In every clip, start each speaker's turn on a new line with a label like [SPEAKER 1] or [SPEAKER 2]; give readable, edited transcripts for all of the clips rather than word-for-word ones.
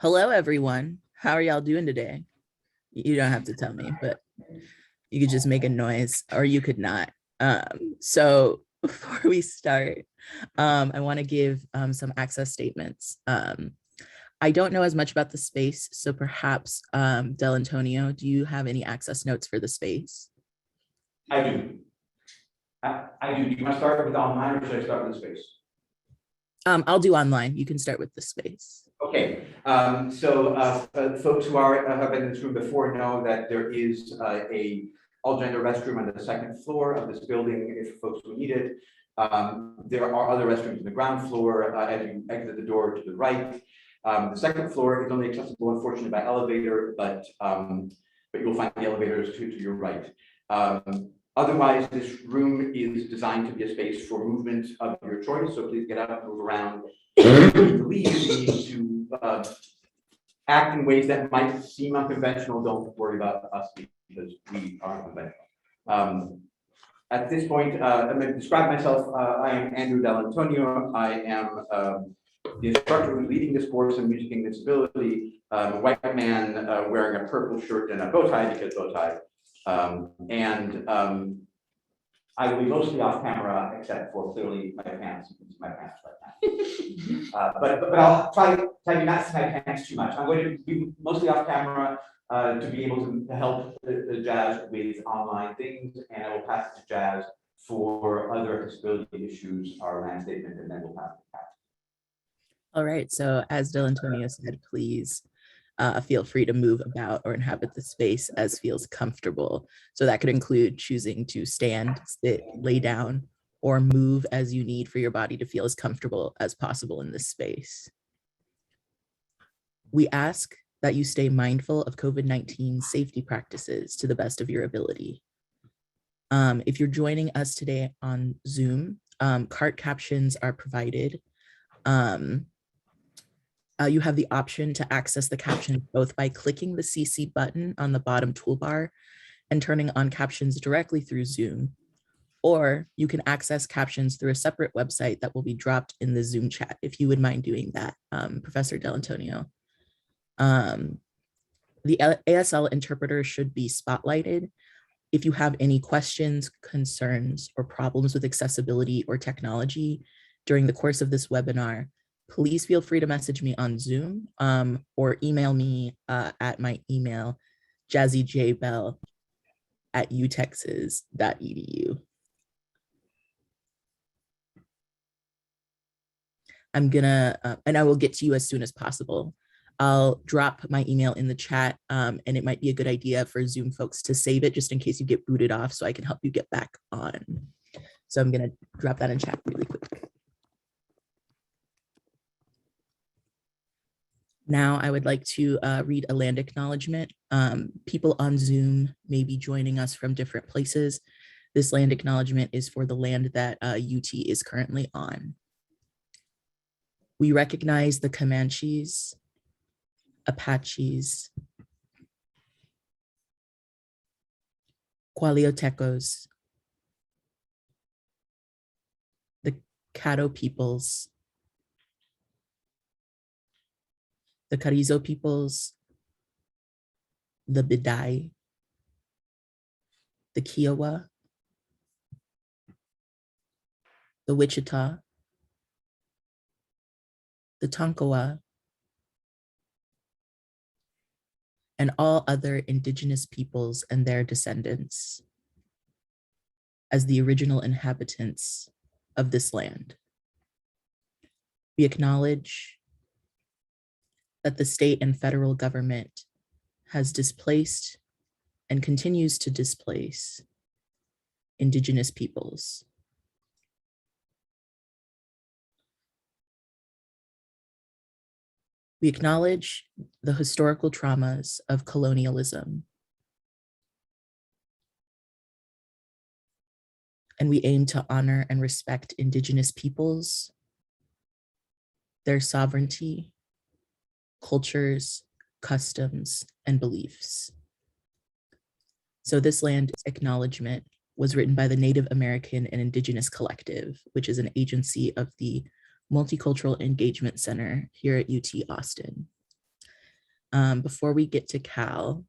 [SPEAKER 1] Hello, everyone. How are y'all doing today? You don't have to tell me, but you could just make a noise or you could not. So before we start, I want to give some access statements. I don't know as much about the space, so perhaps Dell'Antonio, do you have any access notes for the space?
[SPEAKER 2] I do. I do. Do you want to start with online or should I start with the space?
[SPEAKER 1] I'll do online. You can start with the space.
[SPEAKER 2] Okay. Folks who have been in this room before know that there is a all-gender restroom on the second floor of this building if folks will need it. There are other restrooms on the ground floor as you exit the door to the right. The second floor is only accessible, unfortunately, by elevator, but you'll find the elevators to your right. Otherwise, this room is designed to be a space for movement of your choice, so please get up, move around. If you need to leave, you need to act in ways that might seem unconventional. Don't worry about us because we are unconventional. At this point, I'm going to describe myself. I am Andrew Dell'Antonio. I am the instructor who's leading this course in music and disability. I'm a white man wearing a purple shirt and a bow tie because bow tie. I will be mostly off camera, except for clearly my pants. My pants right now. But I'll try to not see my pants too much. I'm going to be mostly off camera to be able to help the Jazz with online things, and I will pass it to Jazz for other disability issues, our land statement, and then we'll pass it to Pat.
[SPEAKER 1] All right. So as Dell'Antonio said, please feel free to move about or inhabit the space as feels comfortable. So that could include choosing to stand, sit, lay down, or move as you need for your body to feel as comfortable as possible in this space. We ask that you stay mindful of COVID-19 safety practices to the best of your ability. If you're joining us today on Zoom, cart captions are provided. You have the option to access the captions both by clicking the CC button on the bottom toolbar and turning on captions directly through Zoom, or you can access captions through a separate website that will be dropped in the Zoom chat, if you would mind doing that, Professor Dell'Antonio. The ASL interpreter should be spotlighted. If you have any questions, concerns, or problems with accessibility or technology during the course of this webinar, please feel free to message me on Zoom or email me at my email, jazzyjbell@utexas.edu. I'm gonna, and I will get to you as soon as possible. I'll drop my email in the chat, and it might be a good idea for Zoom folks to save it just in case you get booted off so I can help you get back on. So I'm gonna drop that in chat really quick. Now I would like to read a land acknowledgement. People on Zoom may be joining us from different places. This land acknowledgement is for the land that UT is currently on. We recognize the Comanches, Apaches, Qualiotecos, the Caddo peoples, the Carrizo peoples, the Bidai, the Kiowa, the Wichita, the Tonkawa, and all other indigenous peoples and their descendants as the original inhabitants of this land. We acknowledge that the state and federal government has displaced and continues to displace indigenous peoples. We acknowledge the historical traumas of colonialism, and we aim to honor and respect indigenous peoples, their sovereignty, cultures, customs, and beliefs. So this land acknowledgement was written by the Native American and Indigenous Collective, which is an agency of the Multicultural Engagement Center here at UT Austin. Before we get to Cal,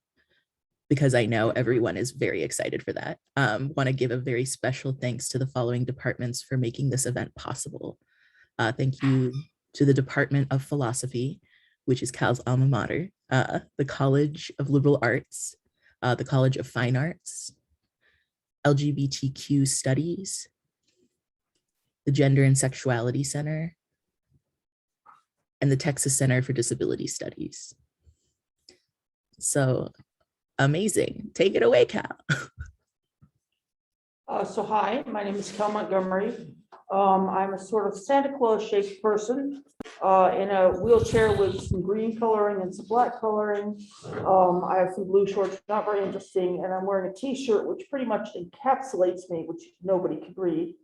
[SPEAKER 1] because I know everyone is very excited for that, want to give a very special thanks to the following departments for making this event possible. Thank you to the Department of Philosophy, which is Cal's alma mater, the College of Liberal Arts, the College of Fine Arts, LGBTQ Studies, the Gender and Sexuality Center, and the Texas Center for Disability Studies. So amazing. Take it away, Cal.
[SPEAKER 3] So hi, my name is Cal Montgomery. I'm a sort of Santa Claus shaped person in a wheelchair with some green coloring and some black coloring. I have some blue shorts, not very interesting, and I'm wearing a t-shirt which pretty much encapsulates me, which nobody can read.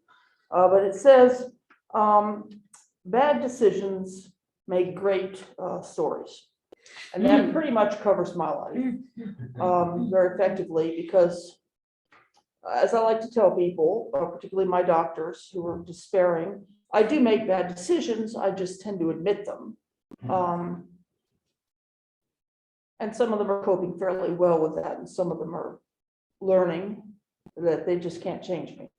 [SPEAKER 3] But it says, bad decisions make great stories. And that pretty much covers my life very effectively, because as I like to tell people, particularly my doctors who are despairing, I do make bad decisions. I just tend to admit them. And some of them are coping fairly well with that, and some of them are learning that they just can't change me.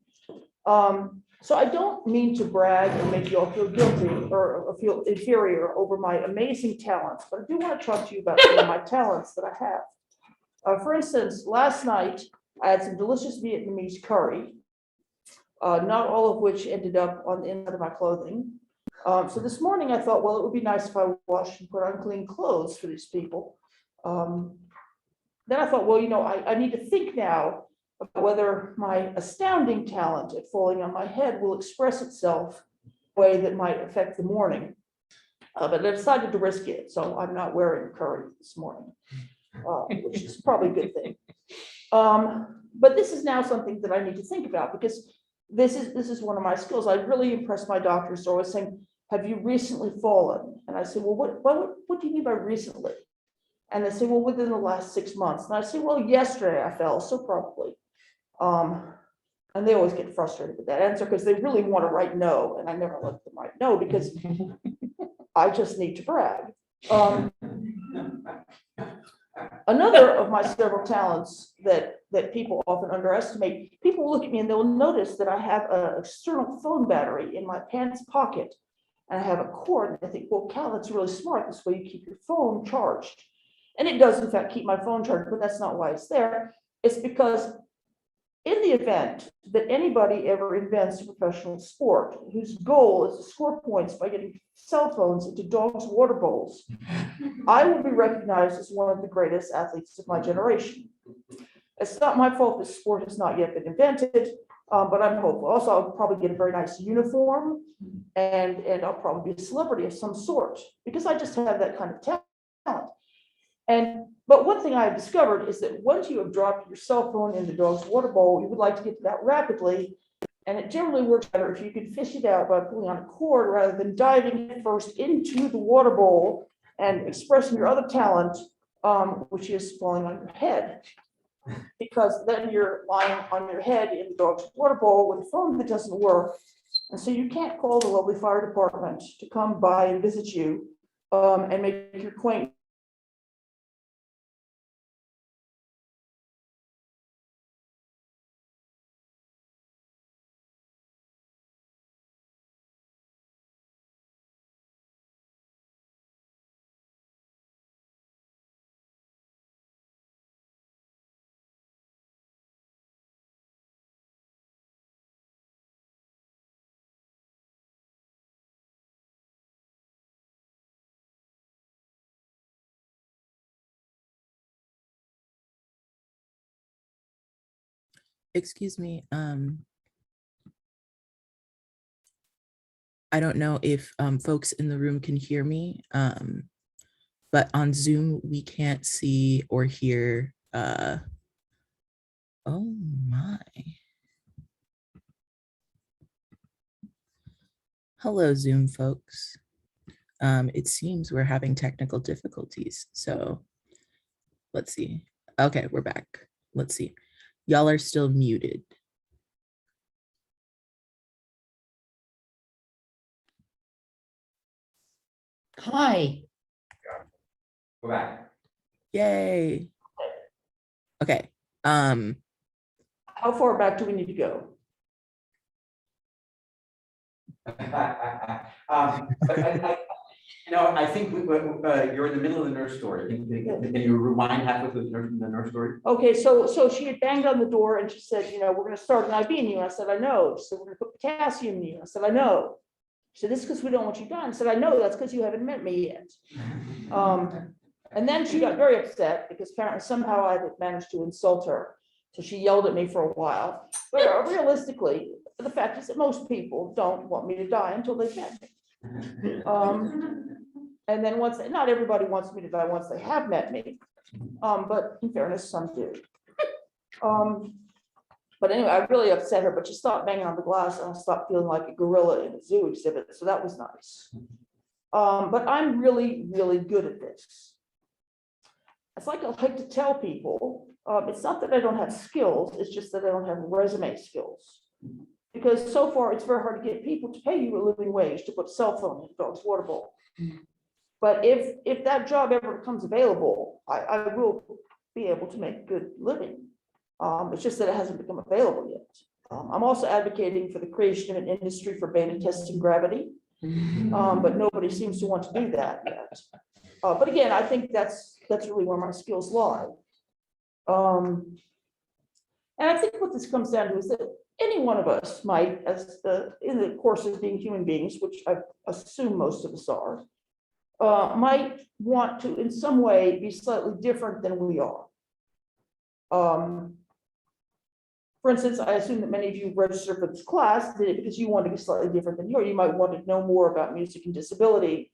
[SPEAKER 3] So I don't mean to brag and make you all feel guilty or feel inferior over my amazing talents, but I do want to talk to you about some of my talents that I have. For instance, last night, I had some delicious Vietnamese curry, not all of which ended up on the inside of my clothing. So this morning I thought, well, it would be nice if I washed and put on clean clothes for these people. Then I thought, well, you know, I need to think now about whether my astounding talent at falling on my head will express itself in a way that might affect the morning. But I decided to risk it, so I'm not wearing curry this morning, which is probably a good thing. But this is now something that I need to think about, because this is one of my skills. I really impressed my doctors. They're always saying, have you recently fallen? And I say, well, what do you mean by recently? And they say, well, within the last 6 months. And I say, well, yesterday I fell, so probably. And they always get frustrated with that answer because they really want to write no, and I never let them write no because I just need to brag. Another of my several talents that people often underestimate, people will look at me and they'll notice that I have an external phone battery in my pants pocket, and I have a cord, and I think, well, Cal, that's really smart. This way you keep your phone charged. And it does, in fact, keep my phone charged, but that's not why it's there. It's because in the event that anybody ever invents a professional sport whose goal is to score points by getting cell phones into dogs' water bowls, I will be recognized as one of the greatest athletes of my generation. It's not my fault that sport has not yet been invented, but I'm hopeful. Also, I'll probably get a very nice uniform, and I'll probably be a celebrity of some sort, because I just have that kind of talent. But one thing I have discovered is that once you have dropped your cell phone in the dog's water bowl, you would like to get to that rapidly. And it generally works better if you can fish it out by pulling on a cord rather than diving first into the water bowl and expressing your other talent, which is falling on your head. Because then you're lying on your head in the dog's water bowl with a phone that doesn't work. And so you can't call the lovely fire department to come by and visit you and make your acquaintance.
[SPEAKER 1] Excuse me. I don't know if folks in the room can hear me, but on Zoom we can't see or hear. Oh my. Hello, Zoom folks. It seems we're having technical difficulties, so let's see. Okay, we're back. Let's see. Y'all are still muted.
[SPEAKER 4] Hi.
[SPEAKER 2] Go back.
[SPEAKER 1] Yay. Okay.
[SPEAKER 3] How far back do we need to go?
[SPEAKER 2] I think you're in the middle of the nurse story. Can you rewind halfway through the nurse story?
[SPEAKER 3] Okay, so she had banged on the door and she said, we're gonna start an IV in you. I said, I know. She said, we're gonna put potassium in you. I said, I know. She said, this is because we don't want you dying. I said, I know, that's because you haven't met me yet. And then she got very upset because apparently somehow I had managed to insult her. So she yelled at me for a while. But realistically, the fact is that most people don't want me to die until they've met me. And then not everybody wants me to die once they have met me. But in fairness, some do. But anyway, I really upset her, but she stopped banging on the glass and I stopped feeling like a gorilla in a zoo exhibit. So that was nice. But I'm really, really good at this. It's like I like to tell people, it's not that I don't have skills, it's just that I don't have resume skills. Because so far it's very hard to get people to pay you a living wage to put a cell phone in a dog's water bowl. But if that job ever becomes available, I will be able to make a good living. It's just that it hasn't become available yet. I'm also advocating for the creation of an industry for beta testing gravity. But nobody seems to want to do that yet. But again, I think that's really where my skills lie. And I think what this comes down to is that any one of us might, in the course of being human beings, which I assume most of us are, might want to, in some way, be slightly different than we are. For instance, I assume that many of you registered for this class did it because you want to be slightly different than you are. You might want to know more about music and disability,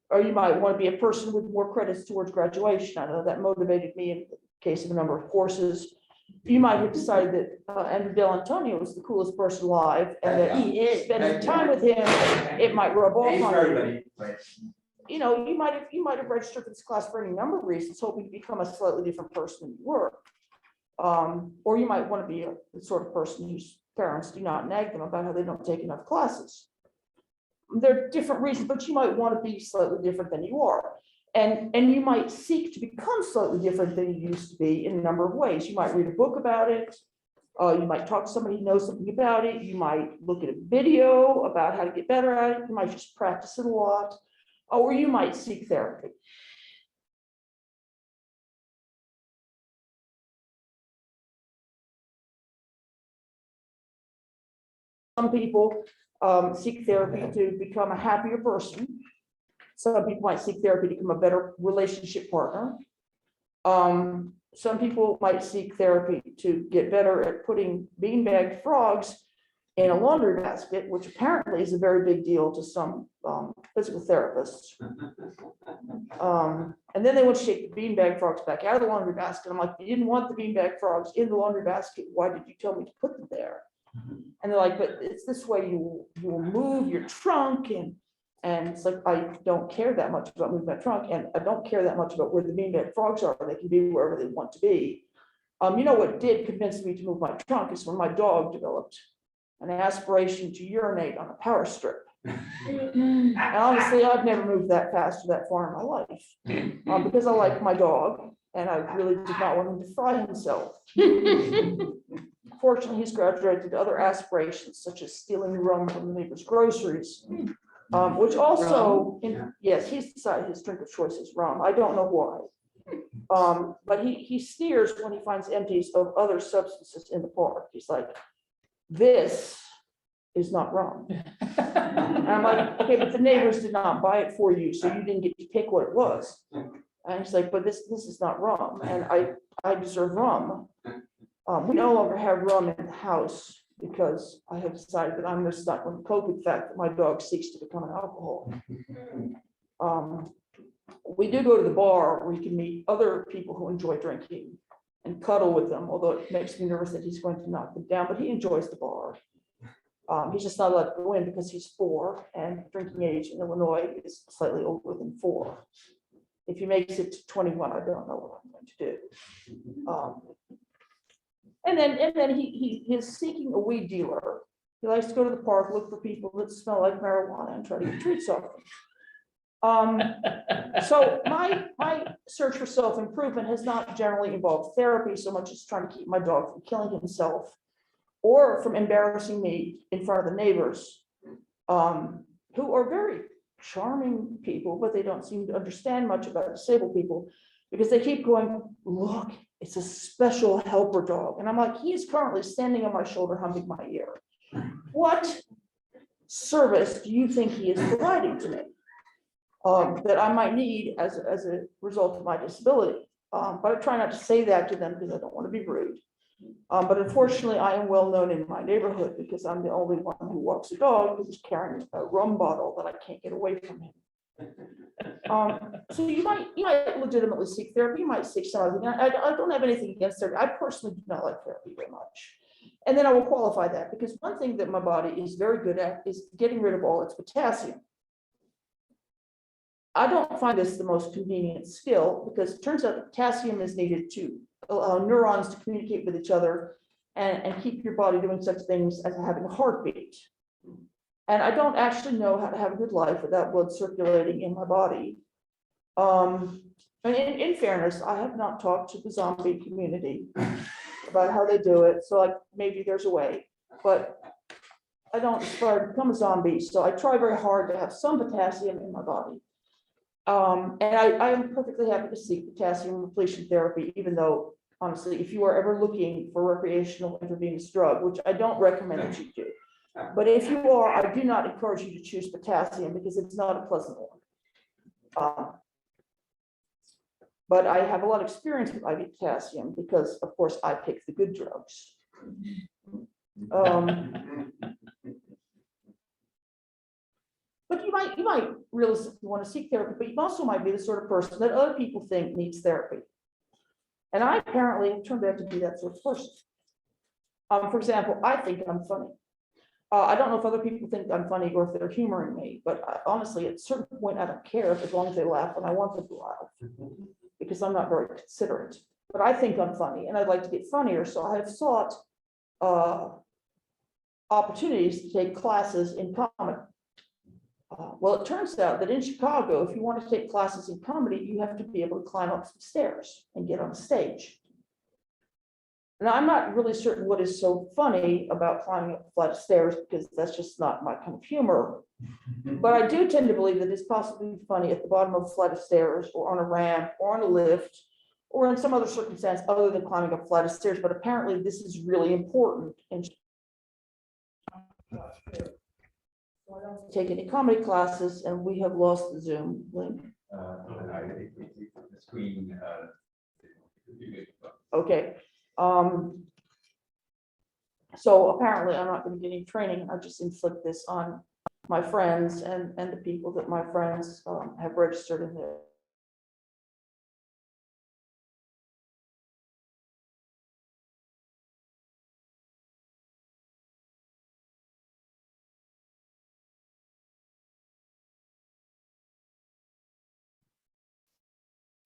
[SPEAKER 3] or you might want to be a person with more credits towards graduation. I know that motivated me in the case of a number of courses. You might have decided that Andrew Dell'Antonio was the coolest person alive, and that spending time with him, it might rub off on you. You might have registered for this class for any number of reasons, hoping to become a slightly different person than you were. Or you might want to be the sort of person whose parents do not nag them about how they don't take enough classes. There are different reasons, but you might want to be slightly different than you are. And you might seek to become slightly different than you used to be in a number of ways. You might read a book about it. You might talk to somebody who knows something about it. You might look at a video about how to get better at it. You might just practice it a lot. Or you might seek therapy. Some people seek therapy to become a happier person. Some people might seek therapy to become a better relationship partner. Some people might seek therapy to get better at putting beanbag frogs in a laundry basket, which apparently is a very big deal to some physical therapists. And then they want to shake the beanbag frogs back out of the laundry basket. I'm like, you didn't want the beanbag frogs in the laundry basket. Why did you tell me to put them there? And they're like, but it's this way you will move your trunk. And it's like, I don't care that much about moving my trunk, and I don't care that much about where the beanbag frogs are. They can be wherever they want to be. What did convince me to move my trunk is when my dog developed an aspiration to urinate on a power strip. And honestly, I've never moved that fast or that far in my life because I like my dog and I really did not want him to fry himself. Fortunately, he's graduated to other aspirations, such as stealing rum from the neighbor's groceries, which also, yes, he's decided his drink of choice is rum. I don't know why. But he sneers when he finds empties of other substances in the park. He's like, this is not rum. And I'm like, okay, but the neighbors did not buy it for you, so you didn't get to pick what it was. And he's like, but this is not rum, and I deserve rum. We no longer have rum in the house because I have decided that I'm just not going to cope with the fact that my dog seeks to become an alcoholic. We do go to the bar where you can meet other people who enjoy drinking and cuddle with them, although it makes me nervous that he's going to knock them down, but he enjoys the bar. He's just not allowed to go in because he's 4, and drinking age in Illinois is slightly older than 4. If he makes it to 21, I don't know what I'm going to do. And then he is seeking a weed dealer. He likes to go to the park, look for people that smell like marijuana and try to get treats off them. So my search for self-improvement has not generally involved therapy so much as trying to keep my dog from killing himself or from embarrassing me in front of the neighbors, who are very charming people, but they don't seem to understand much about disabled people because they keep going, look, it's a special helper dog. And I'm like, he is currently standing on my shoulder, humping my ear. What service do you think he is providing to me that I might need as a result of my disability? But I try not to say that to them because I don't want to be rude. But unfortunately, I am well known in my neighborhood because I'm the only one who walks a dog who's carrying a rum bottle that I can't get away from him. So you might legitimately seek therapy. You might seek something. I don't have anything against therapy. I personally do not like therapy very much. And then I will qualify that because one thing that my body is very good at is getting rid of all its potassium. I don't find this the most convenient skill because it turns out that potassium is needed to allow neurons to communicate with each other and keep your body doing such things as having a heartbeat. And I don't actually know how to have a good life without blood circulating in my body. And in fairness, I have not talked to the zombie community about how they do it. So like maybe there's a way, but I don't aspire to become a zombie. So I try very hard to have some potassium in my body. And I am perfectly happy to seek potassium repletion therapy, even though honestly, if you are ever looking for recreational intravenous drug, which I don't recommend that you do, but if you are, I do not encourage you to choose potassium because it's not a pleasant one. But I have a lot of experience with IV potassium because, of course, I pick the good drugs. But you might realistically want to seek therapy, but you also might be the sort of person that other people think needs therapy. And I apparently have turned out to be that sort of person. For example, I think I'm funny. I don't know if other people think I'm funny or if they're humoring me, but honestly, at a certain point, I don't care as long as they laugh when I want them to laugh, because I'm not very considerate. But I think I'm funny and I'd like to get funnier. So I have sought opportunities to take classes in comedy. Well, it turns out that in Chicago, if you want to take classes in comedy, you have to be able to climb up some stairs and get on stage. Now, I'm not really certain what is so funny about climbing up a flight of stairs because that's just not my kind of humor. But I do tend to believe that it's possibly funny at the bottom of a flight of stairs or on a ramp or on a lift or in some other circumstance other than climbing up a flight of stairs. But apparently this is really important. And so I don't take any comedy classes, and we have lost the Zoom link.
[SPEAKER 4] The screen.
[SPEAKER 3] Okay. So apparently I'm not going to get any training. I just inflict this on my friends and the people that my friends have registered in there.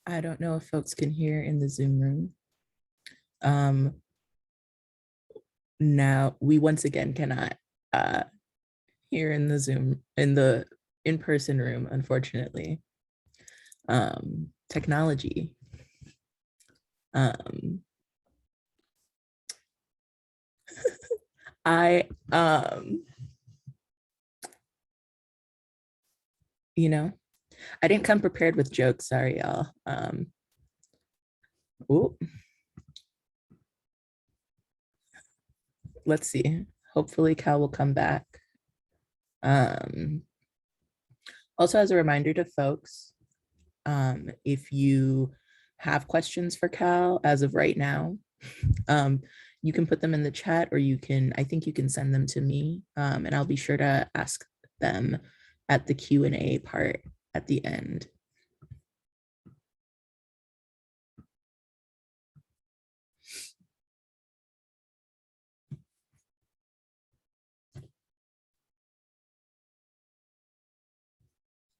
[SPEAKER 1] I don't know if folks can hear in the Zoom room. Now we once again cannot hear in the Zoom, in the in-person room, unfortunately. Technology. You know, I didn't come prepared with jokes, sorry, y'all. Let's see. Hopefully Cal will come back. Also, as a reminder to folks, if you have questions for Cal as of right now, you can put them in the chat, or I think you can send them to me, and I'll be sure to ask them at the Q&A part at the end.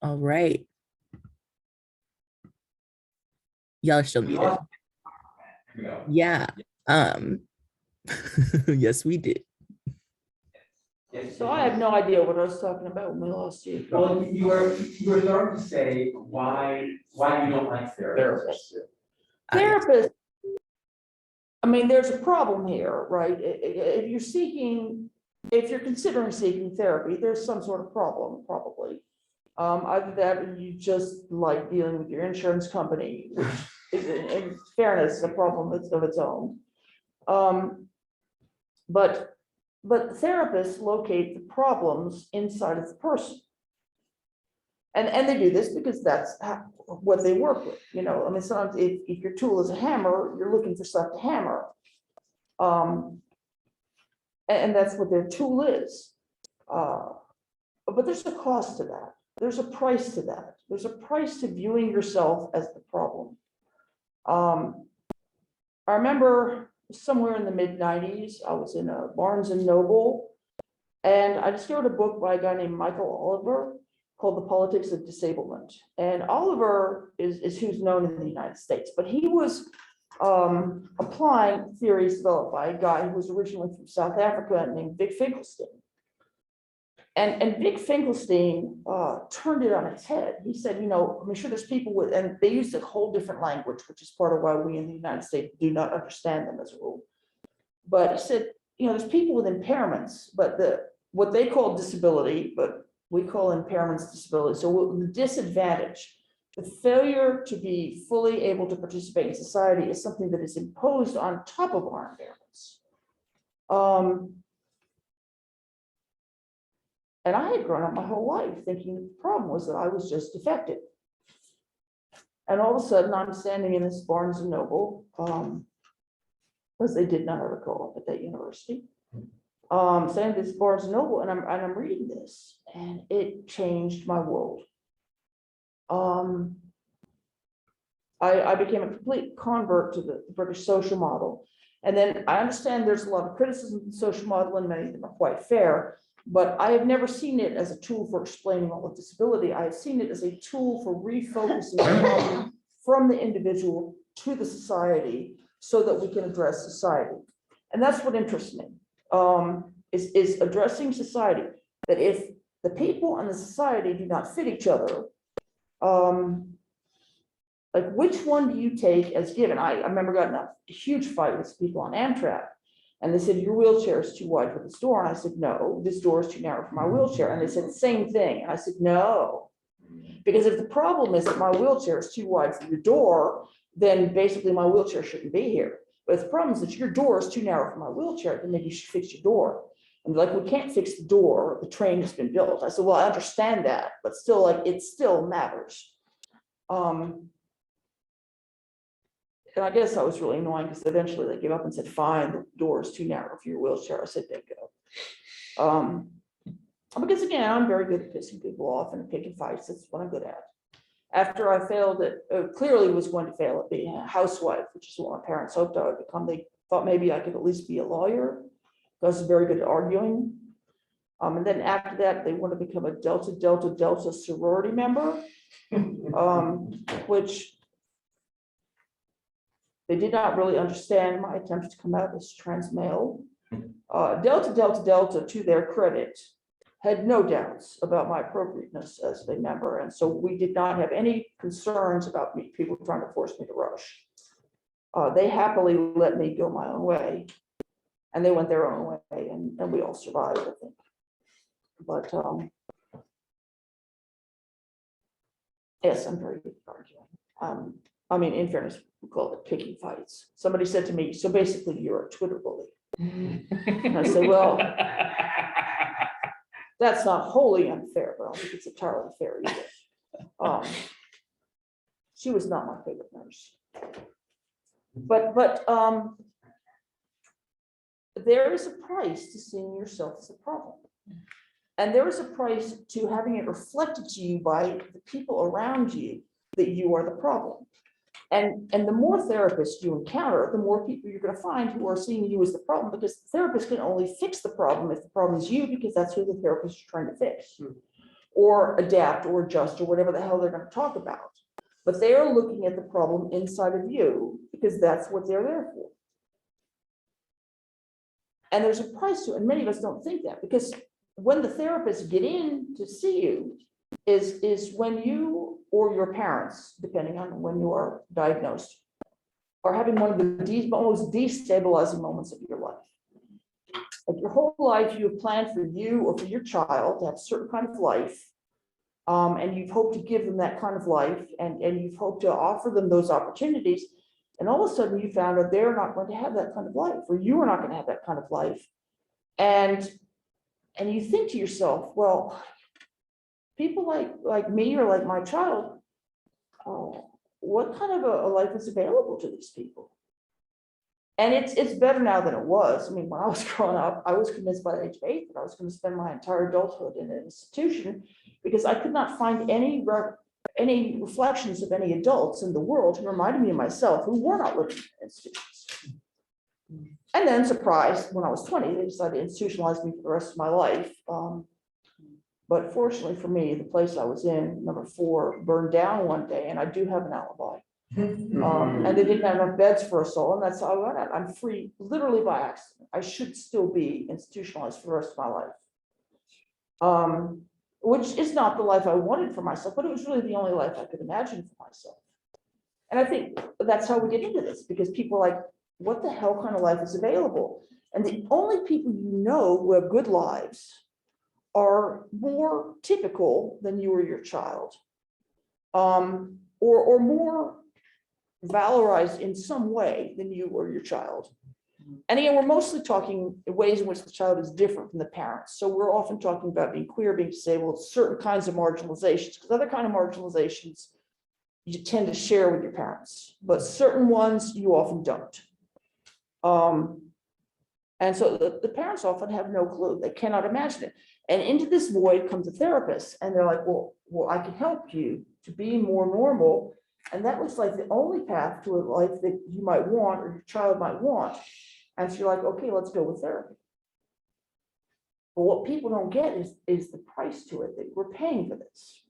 [SPEAKER 1] All right. Y'all are still muted. Yeah. Yes, we did.
[SPEAKER 4] Yes.
[SPEAKER 3] So I have no idea what I was talking about when we lost you.
[SPEAKER 4] Well, you were starting to say why you don't like therapists.
[SPEAKER 3] Therapists, I mean, there's a problem here, right? If you're seeking, if you're considering seeking therapy, there's some sort of problem, probably. Either that or you just like dealing with your insurance company, which is, in fairness, a problem of its own. But therapists locate the problems inside of the person. And they do this because that's what they work with, you know. I mean, sometimes if your tool is a hammer, you're looking for stuff to hammer. And that's what their tool is. But there's a cost to that. There's a price to that. There's a price to viewing yourself as the problem. I remember somewhere in the mid-90s, I was in a Barnes and Noble, and I discovered a book by a guy named Michael Oliver called The Politics of Disablement. And Oliver is who's known in the United States, but he was applying theories developed by a guy who was originally from South Africa named Vic Finkelstein. And Vic Finkelstein turned it on its head. He said, you know, I'm sure there's people with, and they used a whole different language, which is part of why we in the United States do not understand them as a rule. But he said, you know, there's people with impairments, but what they call disability, but we call impairments disability. So the disadvantage, the failure to be fully able to participate in society is something that is imposed on top of our impairments. And I had grown up my whole life thinking the problem was that I was just defective. And all of a sudden I'm standing in this Barnes and Noble, because they did not have a co-op at that university. Standing in this Barnes and Noble, and I'm reading this, and it changed my world. I became a complete convert to the British social model. And then I understand there's a lot of criticism of the social model, and many of them are quite fair. But I have never seen it as a tool for explaining all of disability. I have seen it as a tool for refocusing from the individual to the society so that we can address society. And that's what interests me, is addressing society. That if the people and the society do not fit each other, like which one do you take as given? I remember getting a huge fight with people on Amtrak. And they said, your wheelchair is too wide for this door. And I said, no, this door is too narrow for my wheelchair. And they said, same thing. And I said, no, because if the problem is that my wheelchair is too wide for your door, then basically my wheelchair shouldn't be here. But if the problem is that your door is too narrow for my wheelchair, then maybe you should fix your door. And they're like, we can't fix the door. The train has been built. I said, well, I understand that, but still, like, it still matters. And I guess I was really annoying because eventually they gave up and said, fine, the door is too narrow for your wheelchair. I said, there you go. Because again, I'm very good at pissing people off and picking fights. That's what I'm good at. After I failed at, clearly was going to fail at being a housewife, which is what my parents hoped I would become. They thought maybe I could at least be a lawyer. I was very good at arguing. And then after that, they want to become a Delta sorority member, which they did not really understand my attempts to come out as trans male. Delta, to their credit, had no doubts about my appropriateness as a member. And so we did not have any concerns about people trying to force me to rush. They happily let me go my own way. And they went their own way, and we all survived, I think. But yes, I'm very good at arguing. I mean, in fairness, we call it picking fights. Somebody said to me, so basically you're a Twitter bully. And I said, well, that's not wholly unfair, but I don't think it's entirely fair either. She was not my favorite nurse. But there is a price to seeing yourself as a problem. And there is a price to having it reflected to you by the people around you that you are the problem. And the more therapists you encounter, the more people you're going to find who are seeing you as the problem, because the therapist can only fix the problem if the problem is you, because that's who the therapist is trying to fix, or adapt or adjust or whatever the hell they're going to talk about. But they are looking at the problem inside of you because that's what they're there for. And there's a price to it, and many of us don't think that, because when the therapists get in to see you is when you or your parents, depending on when you are diagnosed, are having one of the most destabilizing moments of your life. Like your whole life, you have planned for you or for your child to have a certain kind of life. And you've hoped to give them that kind of life, and you've hoped to offer them those opportunities. And all of a sudden you found out they're not going to have that kind of life, or you are not going to have that kind of life. And you think to yourself, well, people like me or like my child, what kind of a life is available to these people? And it's better now than it was. I mean, when I was growing up, I was convinced by the age of 8 that I was going to spend my entire adulthood in an institution, because I could not find any reflections of any adults in the world who reminded me of myself who were not living in institutions. And then, surprise, when I was 20, they decided to institutionalize me for the rest of my life. But fortunately for me, the place I was in, number 4, burned down one day, and I do have an alibi. And they didn't have enough beds for us all, and that's how I went out. I'm free, literally by accident. I should still be institutionalized for the rest of my life. Which is not the life I wanted for myself, but it was really the only life I could imagine for myself. And I think that's how we get into this, because people are like, what the hell kind of life is available? And the only people you know who have good lives are more typical than you or your child, or more valorized in some way than you or your child. And again, we're mostly talking ways in which the child is different from the parents. So we're often talking about being queer, being disabled, certain kinds of marginalizations, because other kind of marginalizations you tend to share with your parents, but certain ones you often don't. And so the parents often have no clue. They cannot imagine it. And into this void comes a therapist, and they're like, well, I can help you to be more normal. And that looks like the only path to a life that you might want or your child might want. And so you're like, okay, let's go with therapy. But what people don't get is the price to it, that we're paying for this.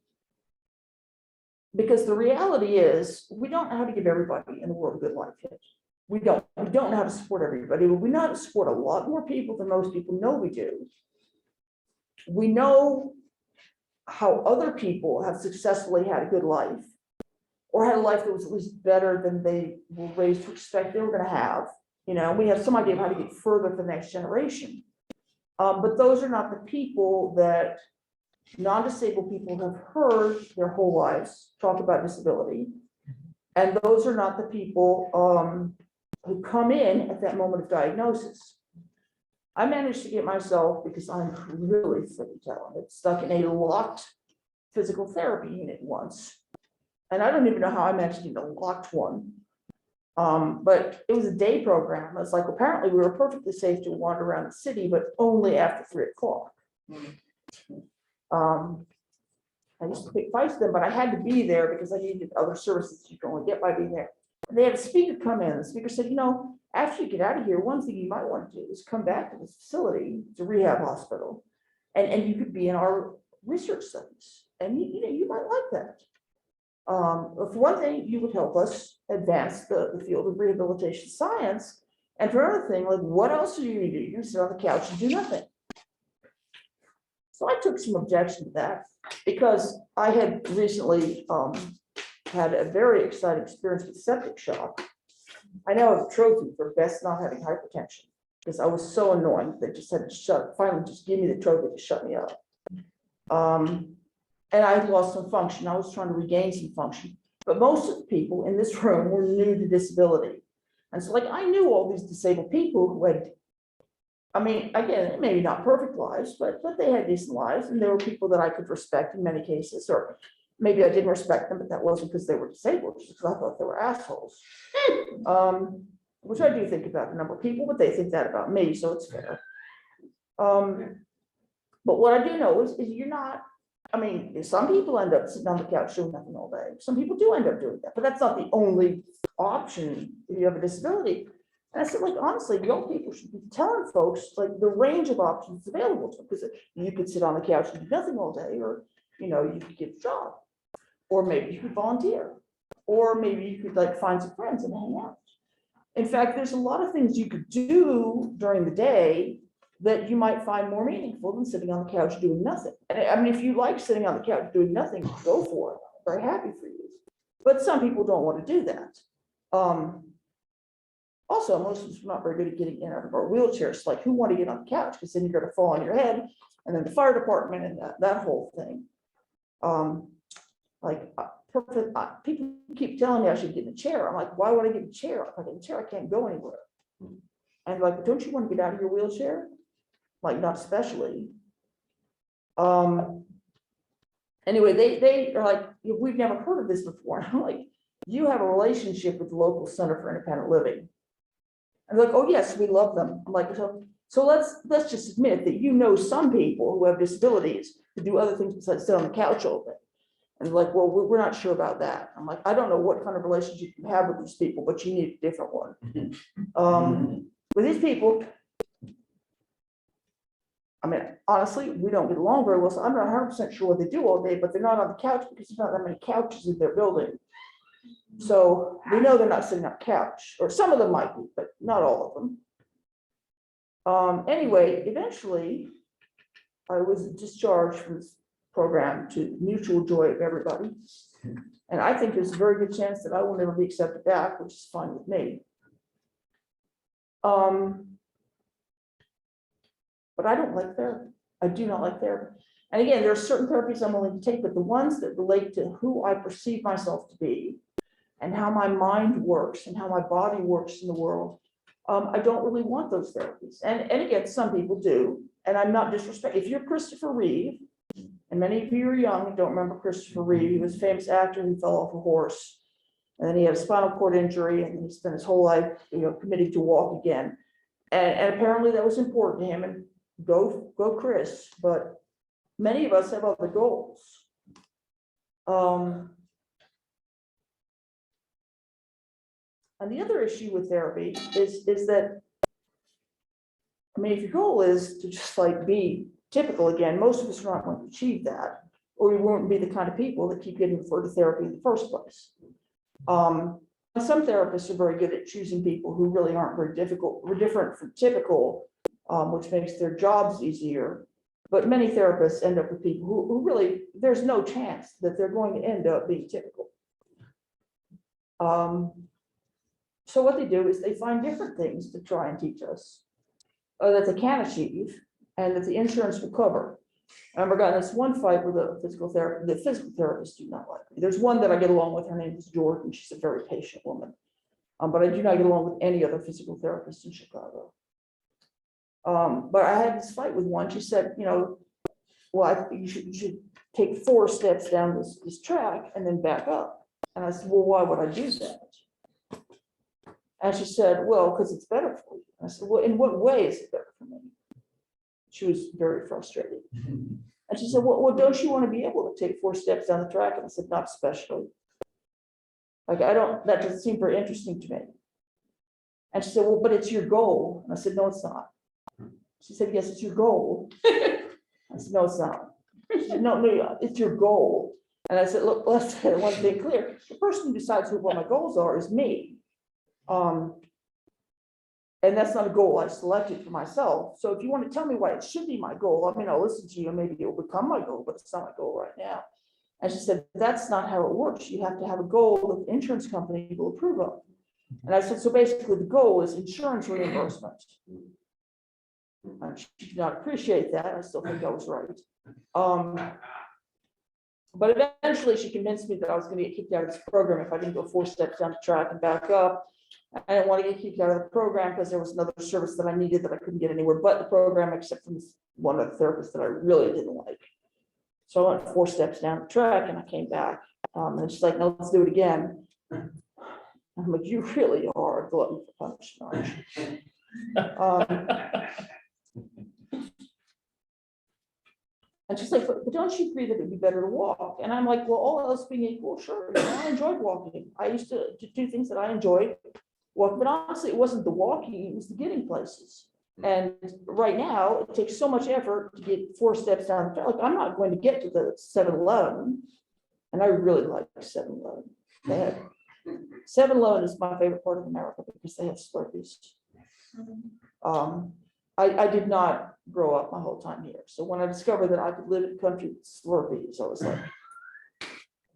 [SPEAKER 3] Because the reality is, we don't know how to give everybody in the world a good life yet. We don't know how to support everybody, but we know how to support a lot more people than most people know we do. We know how other people have successfully had a good life, or had a life that was at least better than they were raised to expect they were going to have. You know, we have some idea of how to get further for the next generation. But those are not the people that non-disabled people have heard their whole lives talk about disability. And those are not the people who come in at that moment of diagnosis. I managed to get myself, because I'm really freaking talented, stuck in a locked physical therapy unit once. And I don't even know how I managed to get a locked one. But it was a day program. It's like, apparently we were perfectly safe to wander around the city, but only after 3 o'clock. I used to pick fights then, but I had to be there because I needed other services you can only get by being there. And they had a speaker come in. The speaker said, you know, after you get out of here, one thing you might want to do is come back to this facility. It's a rehab hospital. And you could be in our research studies. And you might like that. For one thing, you would help us advance the field of rehabilitation science. And for another thing, like, what else are you going to do? You're going to sit on the couch and do nothing. So I took some objection to that, because I had recently had a very exciting experience with septic shock. I now have a trophy for best not having hypertension, because I was so annoying that they just had to finally just give me the trophy to shut me up. And I had lost some function. I was trying to regain some function. But most of the people in this room were new to disability. And so, like, I knew all these disabled people who had, I mean, again, maybe not perfect lives, but they had decent lives. And there were people that I could respect in many cases, or maybe I didn't respect them, but that wasn't because they were disabled, just because I thought they were assholes. Which I do think about a number of people, but they think that about me, so it's fair. But what I do know is you're not, I mean, some people end up sitting on the couch doing nothing all day. Some people do end up doing that, but that's not the only option if you have a disability. And I said, like, honestly, young people should be telling folks, like, the range of options available to them, because you could sit on the couch and do nothing all day, or, you know, you could get a job, or maybe you could volunteer, or maybe you could, like, find some friends and hang out. In fact, there's a lot of things you could do during the day that you might find more meaningful than sitting on the couch doing nothing. And I mean, if you like sitting on the couch doing nothing, go for it. I'm very happy for you. But some people don't want to do that. Also, most of us are not very good at getting in and out of our wheelchairs. Like, who want to get on the couch? Because then you're going to fall on your head, and then the fire department and that whole thing. People keep telling me I should get in a chair. I'm like, why would I get in a chair? If I get in a chair, I can't go anywhere. And like, don't you want to get out of your wheelchair? Like, not especially. Anyway, they are like, we've never heard of this before. And I'm like, you have a relationship with the local Center for Independent Living. And they're like, oh yes, we love them. I'm like, so let's just admit that you know some people who have disabilities who do other things besides sit on the couch all day. And they're like, well, we're not sure about that. I'm like, I don't know what kind of relationship you have with these people, but you need a different one. With these people, I mean, honestly, we don't get along very well. So I'm not 100% sure what they do all day, but they're not on the couch because there's not that many couches in their building. So we know they're not sitting on a couch, or some of them might be, but not all of them. Anyway, eventually, I was discharged from this program to mutual joy of everybody. And I think there's a very good chance that I will never be accepted back, which is fine with me. But I don't like therapy. I do not like therapy. And again, there are certain therapies I'm willing to take, but the ones that relate to who I perceive myself to be and how my mind works and how my body works in the world, I don't really want those therapies. And again, some people do, and I'm not disrespecting. If you're Christopher Reeve, and many of you are young and don't remember Christopher Reeve, he was a famous actor who fell off a horse, and then he had a spinal cord injury, and he spent his whole life, committing to walk again. And apparently that was important to him, and go Chris. But many of us have other goals. And the other issue with therapy is that, I mean, if your goal is to just like be typical again, most of us are not going to achieve that, or we won't be the kind of people that keep getting referred to therapy in the first place. Some therapists are very good at choosing people who really aren't very difficult, or different from typical, which makes their jobs easier. But many therapists end up with people who really, there's no chance that they're going to end up being typical. So what they do is they find different things to try and teach us that they can achieve and that the insurance will cover. I remember got in this one fight with a physical therapist. The physical therapists do not like me. There's one that I get along with. Her name is Jordan. She's a very patient woman. But I do not get along with any other physical therapist in Chicago. But I had this fight with one. She said, well, I think you should take 4 steps down this track and then back up. And I said, well, why would I do that? And she said, well, because it's better for you. I said, well, in what way is it better for me? She was very frustrated. And she said, well, don't you want to be able to take 4 steps down the track? And I said, not especially. Like, that doesn't seem very interesting to me. And she said, well, but it's your goal. And I said, no, it's not. She said, yes, it's your goal. I said, no, it's not. She said, no, it's your goal. And I said, look, let's get one thing clear. The person who decides what my goals are is me. And that's not a goal I selected for myself. So if you want to tell me why it should be my goal, I mean, I'll listen to you and maybe it will become my goal, but it's not my goal right now. And she said, that's not how it works. You have to have a goal that the insurance company will approve of. And I said, so basically the goal is insurance reimbursement. And she did not appreciate that. I still think I was right. But eventually she convinced me that I was going to get kicked out of this program if I didn't go 4 steps down the track and back up. I didn't want to get kicked out of the program because there was another service that I needed that I couldn't get anywhere but the program, except from this one of the therapists that I really didn't like. So I went 4 steps down the track and I came back. And she's like, no, let's do it again. I'm like, you really are a glutton for punishment. And she's like, but don't you agree that it'd be better to walk? And I'm like, well, all else being equal, sure. I enjoyed walking. I used to do things that I enjoyed walking, but honestly, it wasn't the walking, it was the getting places. And right now, it takes so much effort to get 4 steps down the track. Like, I'm not going to get to the 7-Eleven, and I really like 7-Eleven. They have 7-Eleven is my favorite part of America because they have Slurpees. I did not grow up my whole time here. So when I discovered that I could live in the country with Slurpees, I was like,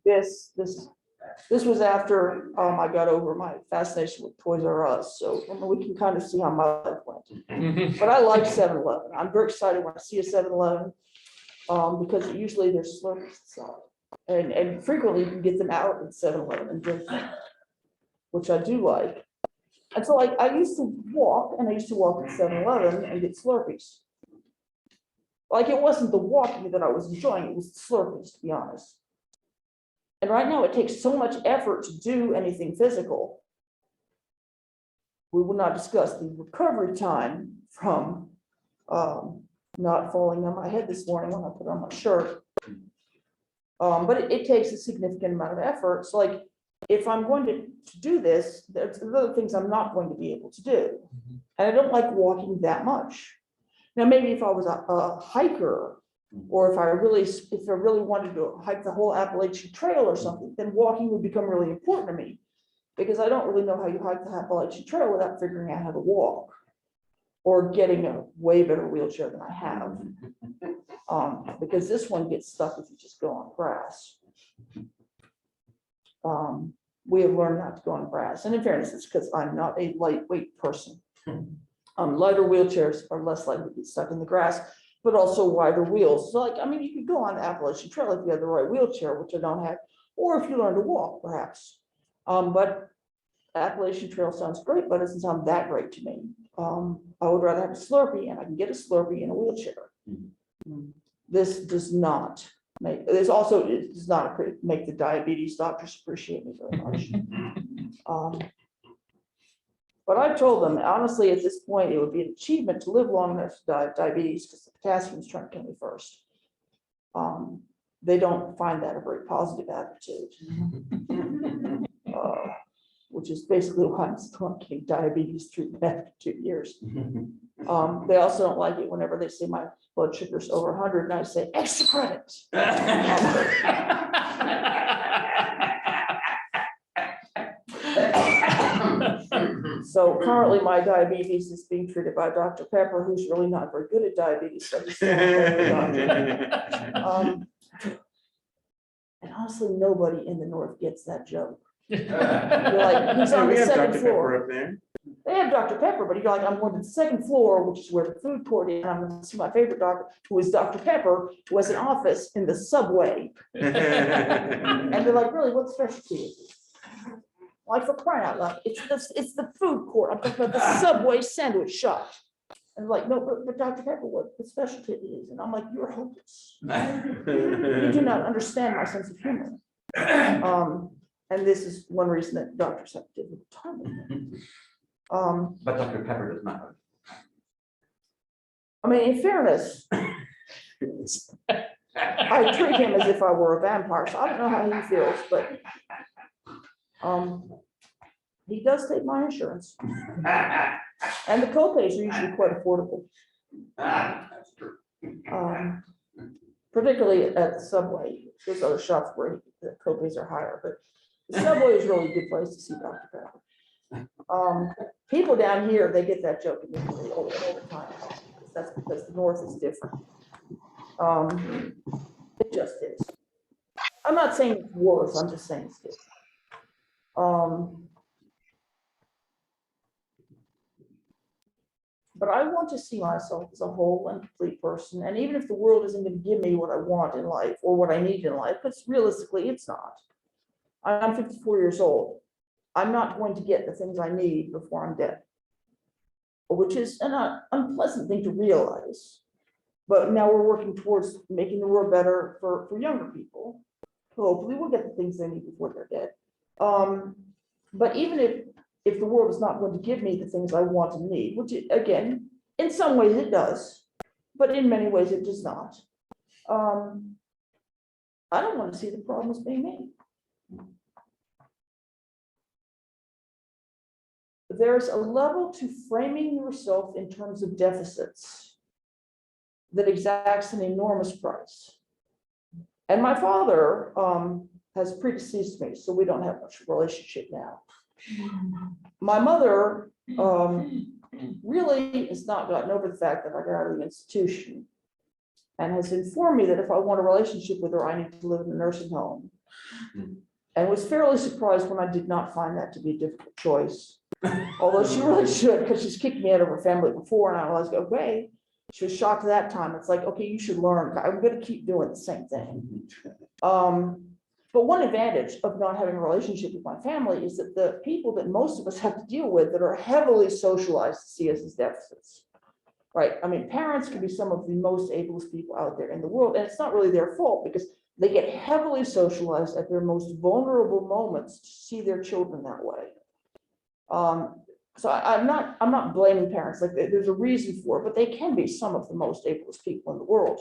[SPEAKER 3] this was after I got over my fascination with Toys R Us. So we can kind of see how my life went. But I like 7-Eleven. I'm very excited when I see a 7-Eleven because usually there's Slurpees inside. And frequently you can get them out at 7-Eleven and drink them, which I do like. And so like I used to walk at 7-Eleven and get Slurpees. Like it wasn't the walking that I was enjoying, it was the Slurpees, to be honest. And right now it takes so much effort to do anything physical. We will not discuss the recovery time from not falling on my head this morning when I put on my shirt. But it takes a significant amount of effort. So like, if I'm going to do this, there's other things I'm not going to be able to do. And I don't like walking that much. Now, maybe if I was a hiker, or if I really wanted to hike the whole Appalachian Trail or something, then walking would become really important to me. Because I don't really know how you hike the Appalachian Trail without figuring out how to walk. Or getting a way better wheelchair than I have. Because this one gets stuck if you just go on grass. We have learned not to go on grass. And in fairness, it's because I'm not a lightweight person. Lighter wheelchairs are less likely to get stuck in the grass, but also wider wheels. So like, I mean, you could go on the Appalachian Trail if you have the right wheelchair, which I don't have, or if you learn to walk, perhaps. But Appalachian Trail sounds great, but it doesn't sound that great to me. I would rather have a Slurpee, and I can get a Slurpee in a wheelchair. This does not make, it does not make the diabetes doctors appreciate me very much. But I've told them, honestly, at this point, it would be an achievement to live long enough to die of diabetes because the potassium is trying to kill me first. They don't find that a very positive attitude. Which is basically why I'm still getting diabetes treatment after 2 years. They also don't like it whenever they say my blood sugar's over 100 and I say extra credit. So currently my diabetes is being treated by Dr. Pepper, who's really not very good at diabetes. So he's still a doctor. And honestly, nobody in the North gets that joke. You're like, he's on the second floor. They have Dr. Pepper, but you're like, I'm going to the second floor, which is where the food court is. And I'm going to see my favorite doctor, who is Dr. Pepper, who has an office in the subway. And they're like, really, what specialty is it? Like, for crying out loud, it's the food court. I'm talking about the Subway sandwich shop. And like, no, but Dr. Pepper, what specialty it is? And I'm like, you're hopeless. You do not understand my sense of humor. And this is one reason that doctors have to difficult time with me.
[SPEAKER 2] But Dr. Pepper does not.
[SPEAKER 3] I mean, in fairness, I treat him as if I were a vampire, so I don't know how he feels, but he does take my insurance. And the copays are usually quite affordable.
[SPEAKER 2] That's true.
[SPEAKER 3] Particularly at the Subway. There's other shops where the copays are higher, but the Subway is really a good place to see Dr. Pepper. People down here, they get that joke immediately all the time. That's because the North is different. It just is. I'm not saying it's worse, I'm just saying it's different. But I want to see myself as a whole and complete person. And even if the world isn't going to give me what I want in life or what I need in life, because realistically, it's not. I'm 54 years old. I'm not going to get the things I need before I'm dead, which is an unpleasant thing to realize. But now we're working towards making the world better for younger people. Hopefully we'll get the things they need before they're dead. But even if the world is not going to give me the things I want and need, which again, in some ways it does, but in many ways it does not. I don't want to see the problems being made. There's a level to framing yourself in terms of deficits that exacts an enormous price. And my father has predeceased me, so we don't have much relationship now. My mother really has not gotten over the fact that I got out of the institution and has informed me that if I want a relationship with her, I need to live in a nursing home. And was fairly surprised when I did not find that to be a difficult choice. Although she really should, because she's kicked me out of her family before, and I was like, okay. She was shocked that time. It's like, okay, you should learn. I'm going to keep doing the same thing. But one advantage of not having a relationship with my family is that the people that most of us have to deal with that are heavily socialized see us as deficits, right? I mean, parents can be some of the most ableist people out there in the world, and it's not really their fault because they get heavily socialized at their most vulnerable moments to see their children that way. So I'm not blaming parents, like there's a reason for it, but they can be some of the most ableist people in the world.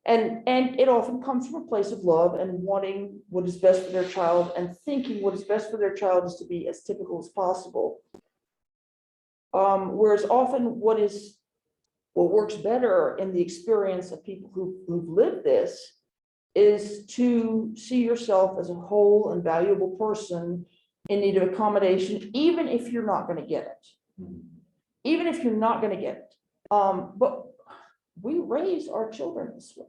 [SPEAKER 3] And it often comes from a place of love and wanting what is best for their child and thinking what is best for their child is to be as typical as possible. Whereas often what works better in the experience of people who've lived this is to see yourself as a whole and valuable person in need of accommodation, even if you're not going to get it. Even if you're not going to get it. But we raise our children this way.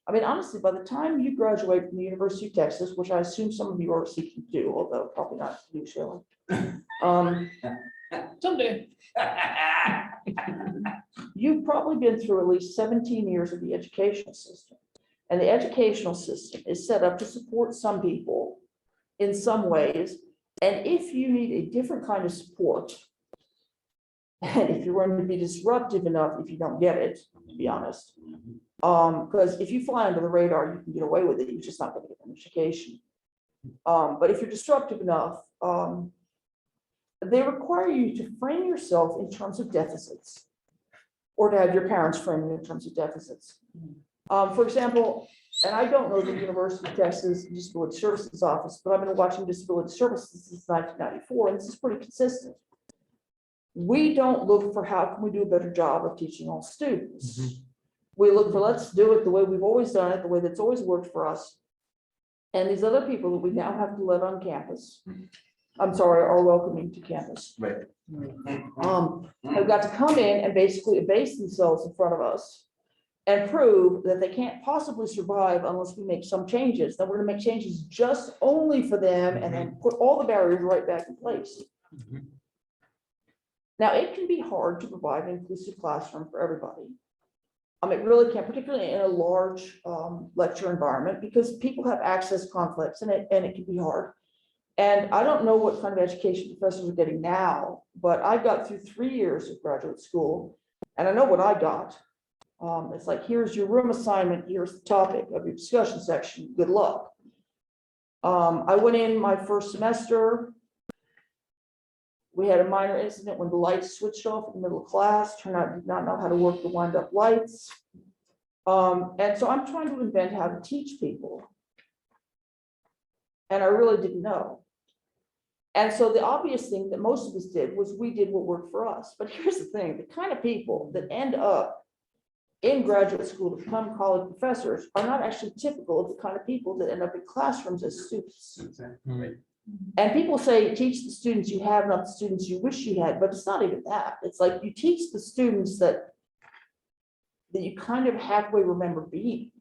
[SPEAKER 3] I mean, honestly, by the time you graduate from the University of Texas, which I assume some of you are seeking to do, although probably not you, Shelley.
[SPEAKER 1] Someday.
[SPEAKER 3] You've probably been through at least 17 years of the educational system. And the educational system is set up to support some people in some ways. And if you need a different kind of support, and if you're going to be disruptive enough, if you don't get it, to be honest, because if you fly under the radar, you can get away with it. You're just not going to get an education. But if you're disruptive enough, they require you to frame yourself in terms of deficits, or to have your parents frame you in terms of deficits. For example, and I don't know the University of Texas Disability Services Office, but I've been watching disability services since 1994, and this is pretty consistent. We don't look for how can we do a better job of teaching all students. We look for let's do it the way we've always done it, the way that's always worked for us. And these other people that we now have to let on campus, I'm sorry, are welcoming to campus.
[SPEAKER 2] Right.
[SPEAKER 3] Have got to come in and basically abase themselves in front of us and prove that they can't possibly survive unless we make some changes. Then we're going to make changes just only for them and then put all the barriers right back in place. Now, it can be hard to provide an inclusive classroom for everybody. It really can, particularly in a large lecture environment, because people have access conflicts and it can be hard. And I don't know what kind of education professors are getting now, but I got through 3 years of graduate school and I know what I got. It's like, here's your room assignment, here's the topic of your discussion section, good luck. I went in my first semester. We had a minor incident when the lights switched off in the middle of class. Turned out I did not know how to work the wind up lights. And so I'm trying to invent how to teach people. And I really didn't know. And so the obvious thing that most of us did was we did what worked for us. But here's the thing, the kind of people that end up in graduate school to become college professors are not actually typical of the kind of people that end up in classrooms as students.
[SPEAKER 2] Right.
[SPEAKER 3] And people say, teach the students you have, not the students you wish you had, but it's not even that. It's like you teach the students that you kind of halfway remember being.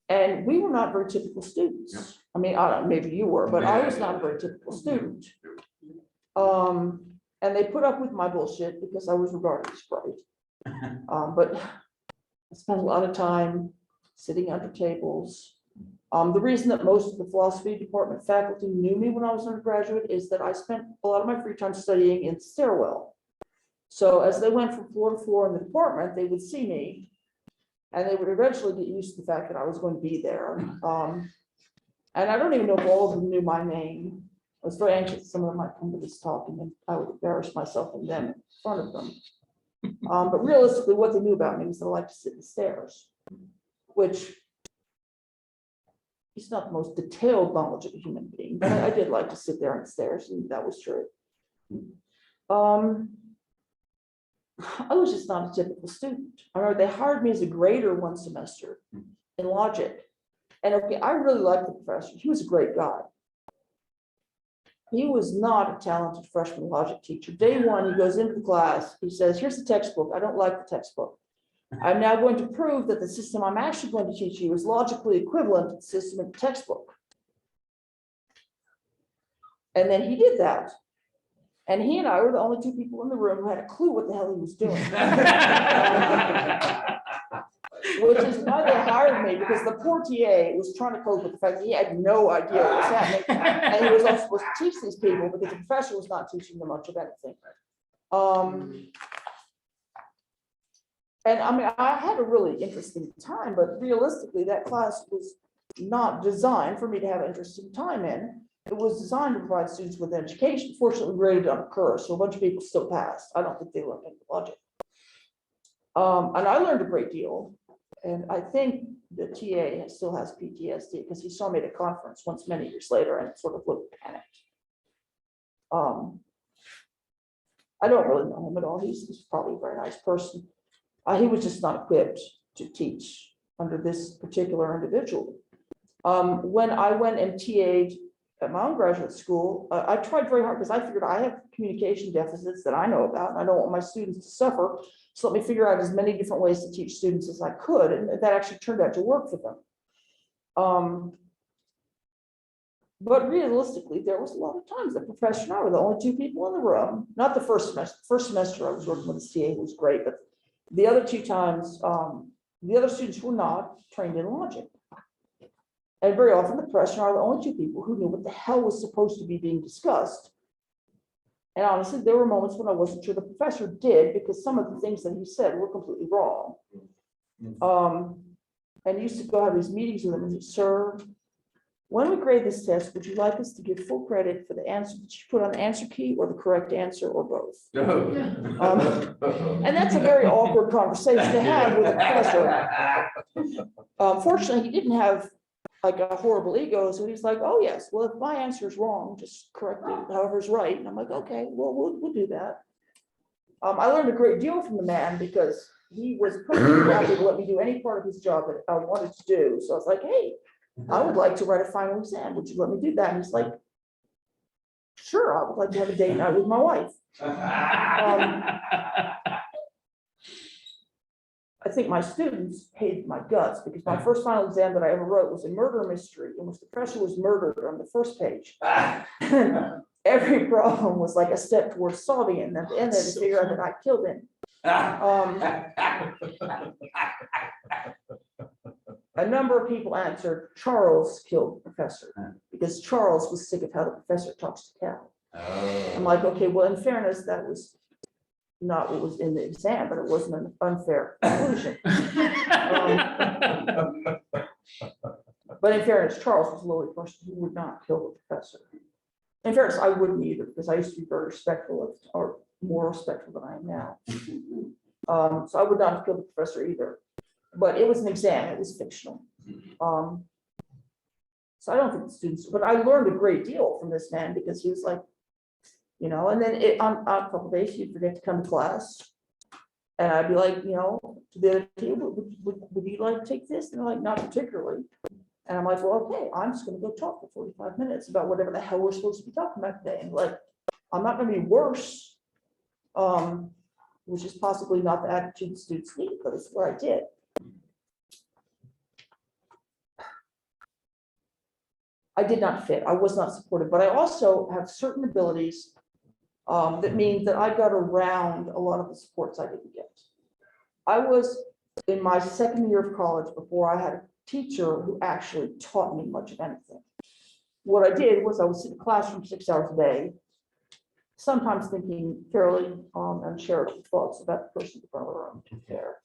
[SPEAKER 3] And we were not very typical students. I mean, I don't know, maybe you were, but I was not a very typical student. And they put up with my bullshit because I was regarded as bright. But I spent a lot of time sitting under tables. The reason that most of the philosophy department faculty knew me when I was an undergraduate is that I spent a lot of my free time studying in the stairwell. So as they went from floor to floor in the department, they would see me and they would eventually get used to the fact that I was going to be there. And I don't even know if all of them knew my name. I was very anxious some of them might come to this talk and then I would embarrass myself and them in front of them. But realistically, what they knew about me was that I like to sit in the stairs, which is not the most detailed knowledge of a human being, but I did like to sit there in the stairs, and that was true. I was just not a typical student. I remember they hired me as a grader one semester in logic. And okay, I really liked the professor. He was a great guy. he was not a talented freshman logic teacher. Day one, he goes into the class, he says, here's the textbook. I don't like the textbook. I'm now going to prove that the system I'm actually going to teach you is logically equivalent to the system in the textbook. And then he did that. And he and I were the only two people in the room who had a clue what the hell he was doing. Which is why they hired me, because the poor TA was trying to cope with the fact that he had no idea what was happening. And he was also supposed to teach these people because the professor was not teaching them much of anything. And I mean, I had a really interesting time, but realistically, that class was not designed for me to have an interesting time in. It was designed to provide students with education. Fortunately, graded on a curve, so a bunch of people still passed. I don't think they learned any logic. And I learned a great deal. And I think the TA still has PTSD because he saw me at a conference once many years later and sort of looked panicked. I don't really know him at all. He's probably a very nice person. He was just not equipped to teach under this particular individual. When I went and TA'd at my own graduate school, I tried very hard because I figured I have communication deficits that I know about, and I don't want my students to suffer. So let me figure out as many different ways to teach students as I could, and that actually turned out to work for them. But realistically, there was a lot of times the professor and I were the only two people in the room. Not the first semester. First semester I was working with this TA who was great, but the other two times, the other students were not trained in logic. And very often the professor and I were the only two people who knew what the hell was supposed to be being discussed. And honestly, there were moments when I wasn't sure the professor did, because some of the things that he said were completely wrong. And he used to go have these meetings with him and say, sir, when we grade this test, would you like us to give full credit for the answer that you put on the answer key, or the correct answer, or both? And that's a very awkward conversation to have with a professor. Fortunately, he didn't have like a horrible ego, so he's like, oh yes, well, if my answer is wrong, just correct it however is right. And I'm like, okay, well, we'll do that. I learned a great deal from the man because he was perfectly happy to let me do any part of his job that I wanted to do. So I was like, hey, I would like to write a final exam. Would you let me do that? And he's like, sure, I would like to have a date night with my wife. I think my students hated my guts because my first final exam that I ever wrote was a murder mystery in which the professor was murdered on the first page. Every problem was like a step towards solving it. And at the end, they had to figure out that I killed him. A number of people answered Charles killed the professor because Charles was sick of how the professor talks to Cal. I'm like, okay, well, in fairness, that was not what was in the exam, but it wasn't an unfair conclusion. But in fairness, Charles was the only person who would not kill the professor. In fairness, I wouldn't either, because I used to be very respectful of, or more respectful than I am now. So I would not have killed the professor either. But it was an exam, it was fictional. So I don't think the students, but I learned a great deal from this man because he was like, you know, and then on a couple of days, you'd forget to come to class. And I'd be like, you know, to the other table, would you like to take this? And they're like, not particularly. And I'm like, well, okay, I'm just going to go talk for 45 minutes about whatever the hell we're supposed to be talking about today. And like, I'm not going to be worse, which is possibly not the attitude the students need, but it's what I did. I did not fit. I was not supported, but I also have certain abilities that means that I got around a lot of the supports I didn't get. I was in my second year of college before I had a teacher who actually taught me much of anything. What I did was I would sit in the classroom 6 hours a day, sometimes thinking fairly uncharitable thoughts about the person in front of the room, to be fair.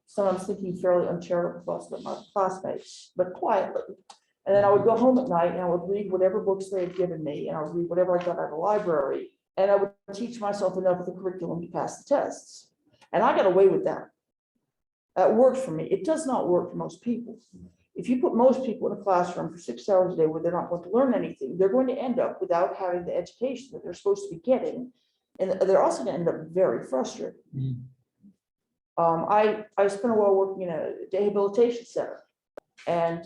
[SPEAKER 3] Sometimes thinking fairly uncharitable thoughts about my classmates, but quietly. And then I would go home at night and I would read whatever books they had given me, and I would read whatever I got out of the library, and I would teach myself enough of the curriculum to pass the tests. And I got away with that. That worked for me. It does not work for most people. If you put most people in a classroom for 6 hours a day where they're not going to learn anything, they're going to end up without having the education that they're supposed to be getting. And they're also going to end up very frustrated. I spent a while working in a rehabilitation center, and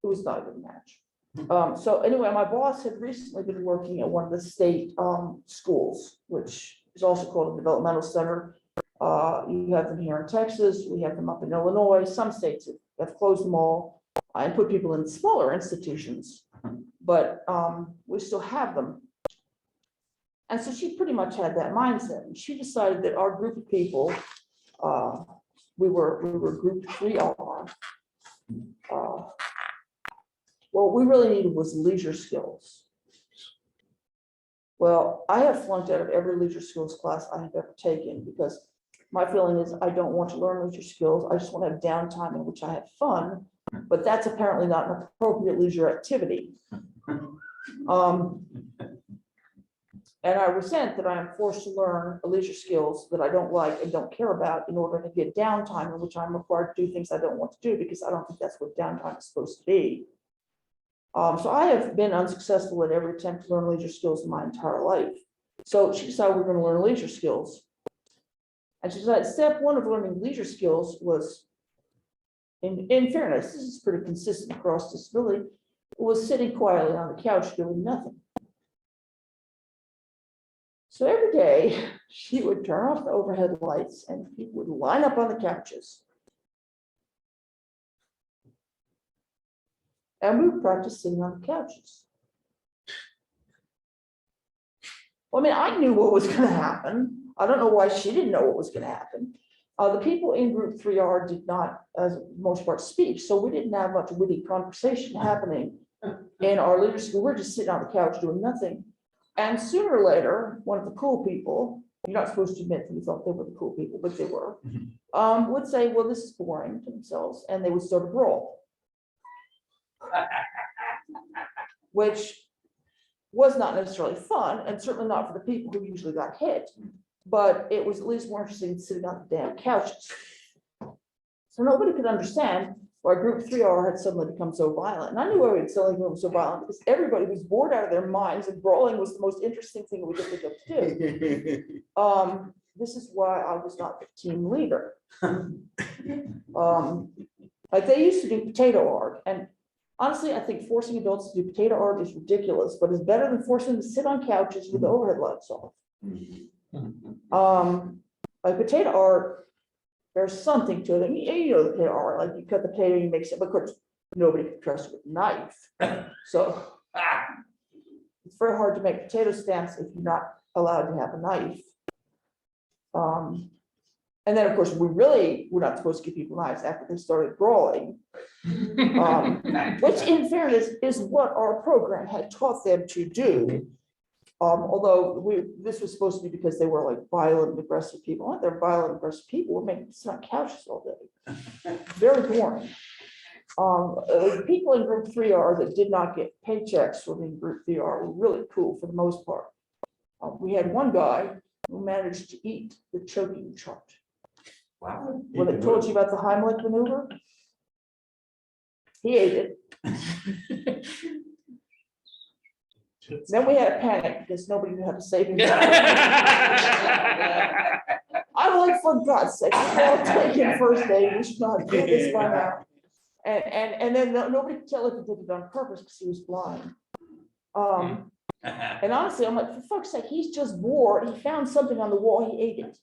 [SPEAKER 3] it was not a good match. So anyway, my boss had recently been working at one of the state schools, which is also called a developmental center. You have them here in Texas, we have them up in Illinois. Some states have closed them all and put people in smaller institutions, but we still have them. And so she pretty much had that mindset. And she decided that our group of people, we were group 3R. What we really needed was leisure skills. Well, I have flunked out of every leisure skills class I have ever taken because my feeling is I don't want to learn leisure skills. I just want to have downtime in which I have fun, but that's apparently not an appropriate leisure activity. And I resent that I am forced to learn leisure skills that I don't like and don't care about in order to get downtime in which I'm required to do things I don't want to do because I don't think that's what downtime is supposed to be. So I have been unsuccessful at every attempt to learn leisure skills in my entire life. So she decided we're going to learn leisure skills. And she decided step one of learning leisure skills was, in fairness, this is pretty consistent across disability, was sitting quietly on the couch doing nothing. So every day she would turn off the overhead lights and people would line up on the couches. And we would practice sitting on the couches. Well, I mean, I knew what was going to happen. I don't know why she didn't know what was going to happen. The people in group 3R did not, as most part, speak. So we didn't have much witty conversation happening in our leisure school. We're just sitting on the couch doing nothing. And sooner or later, one of the cool people, you're not supposed to admit that you thought they were the cool people, but they were, would say, well, this is boring to themselves. And they would start a brawl. Which was not necessarily fun and certainly not for the people who usually got hit, but it was at least more interesting than sitting on the damn couches. So nobody could understand why group 3R had suddenly become so violent. And I knew why it suddenly became so violent because everybody was bored out of their minds and brawling was the most interesting thing we could think of to do. This is why I was not the team leader. Like they used to do potato art, and honestly, I think forcing adults to do potato art is ridiculous, but it's better than forcing them to sit on couches with the overhead lights off. Like potato art, there's something to it. I mean, you know, the potato art, like you cut the potato, you make it, but of course, nobody can trust it with a knife. So it's very hard to make potato stamps if you're not allowed to have a knife. And then, of course, we really were not supposed to give people knives after they started brawling, which in fairness is what our program had taught them to do. Although this was supposed to be because they were like violent, aggressive people. Aren't they violent, aggressive people? We're making sit on couches all day. Very boring. People in group 3R that did not get paychecks from in group 3R were really cool for the most part. We had one guy who managed to eat the choking chart.
[SPEAKER 4] Wow.
[SPEAKER 3] When I told you about the Heimlich maneuver, he ate it. Then we had a panic because nobody knew how to save him. I'm like, for God's sake, we're all taking first aid. We should not do this by now. And then nobody could tell if he did it on purpose because he was blind. And honestly, I'm like, for fuck's sake, he's just bored. He found something on the wall, he ate it.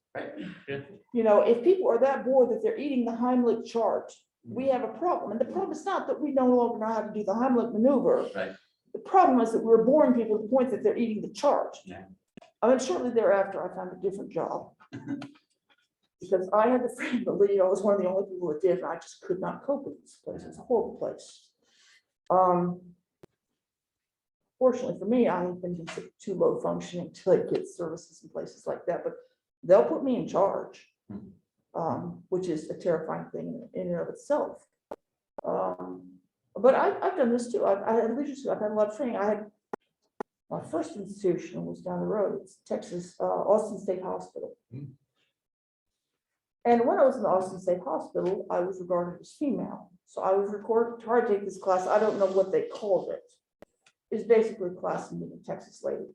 [SPEAKER 3] You know, if people are that bored that they're eating the Heimlich chart, we have a problem. And the problem is not that we no longer know how to do the Heimlich maneuver.
[SPEAKER 4] Right.
[SPEAKER 3] The problem is that we're boring people to the point that they're eating the chart.
[SPEAKER 4] Yeah.
[SPEAKER 3] I mean, shortly thereafter, I found a different job. Because I had the freedom to leave. I was one of the only people that did, and I just could not cope with this place. It's a horrible place. Fortunately for me, I have been considered too low functioning to like get services in places like that, but they'll put me in charge, which is a terrifying thing in and of itself. But I've done this too. I had leadership. I've had a lot of training. I had my first institution was down the road. It's Texas, Austin State Hospital. And when I was in the Austin State Hospital, I was regarded as female. So I was required to take this class. I don't know what they called it. It's basically a class in being a Texas lady.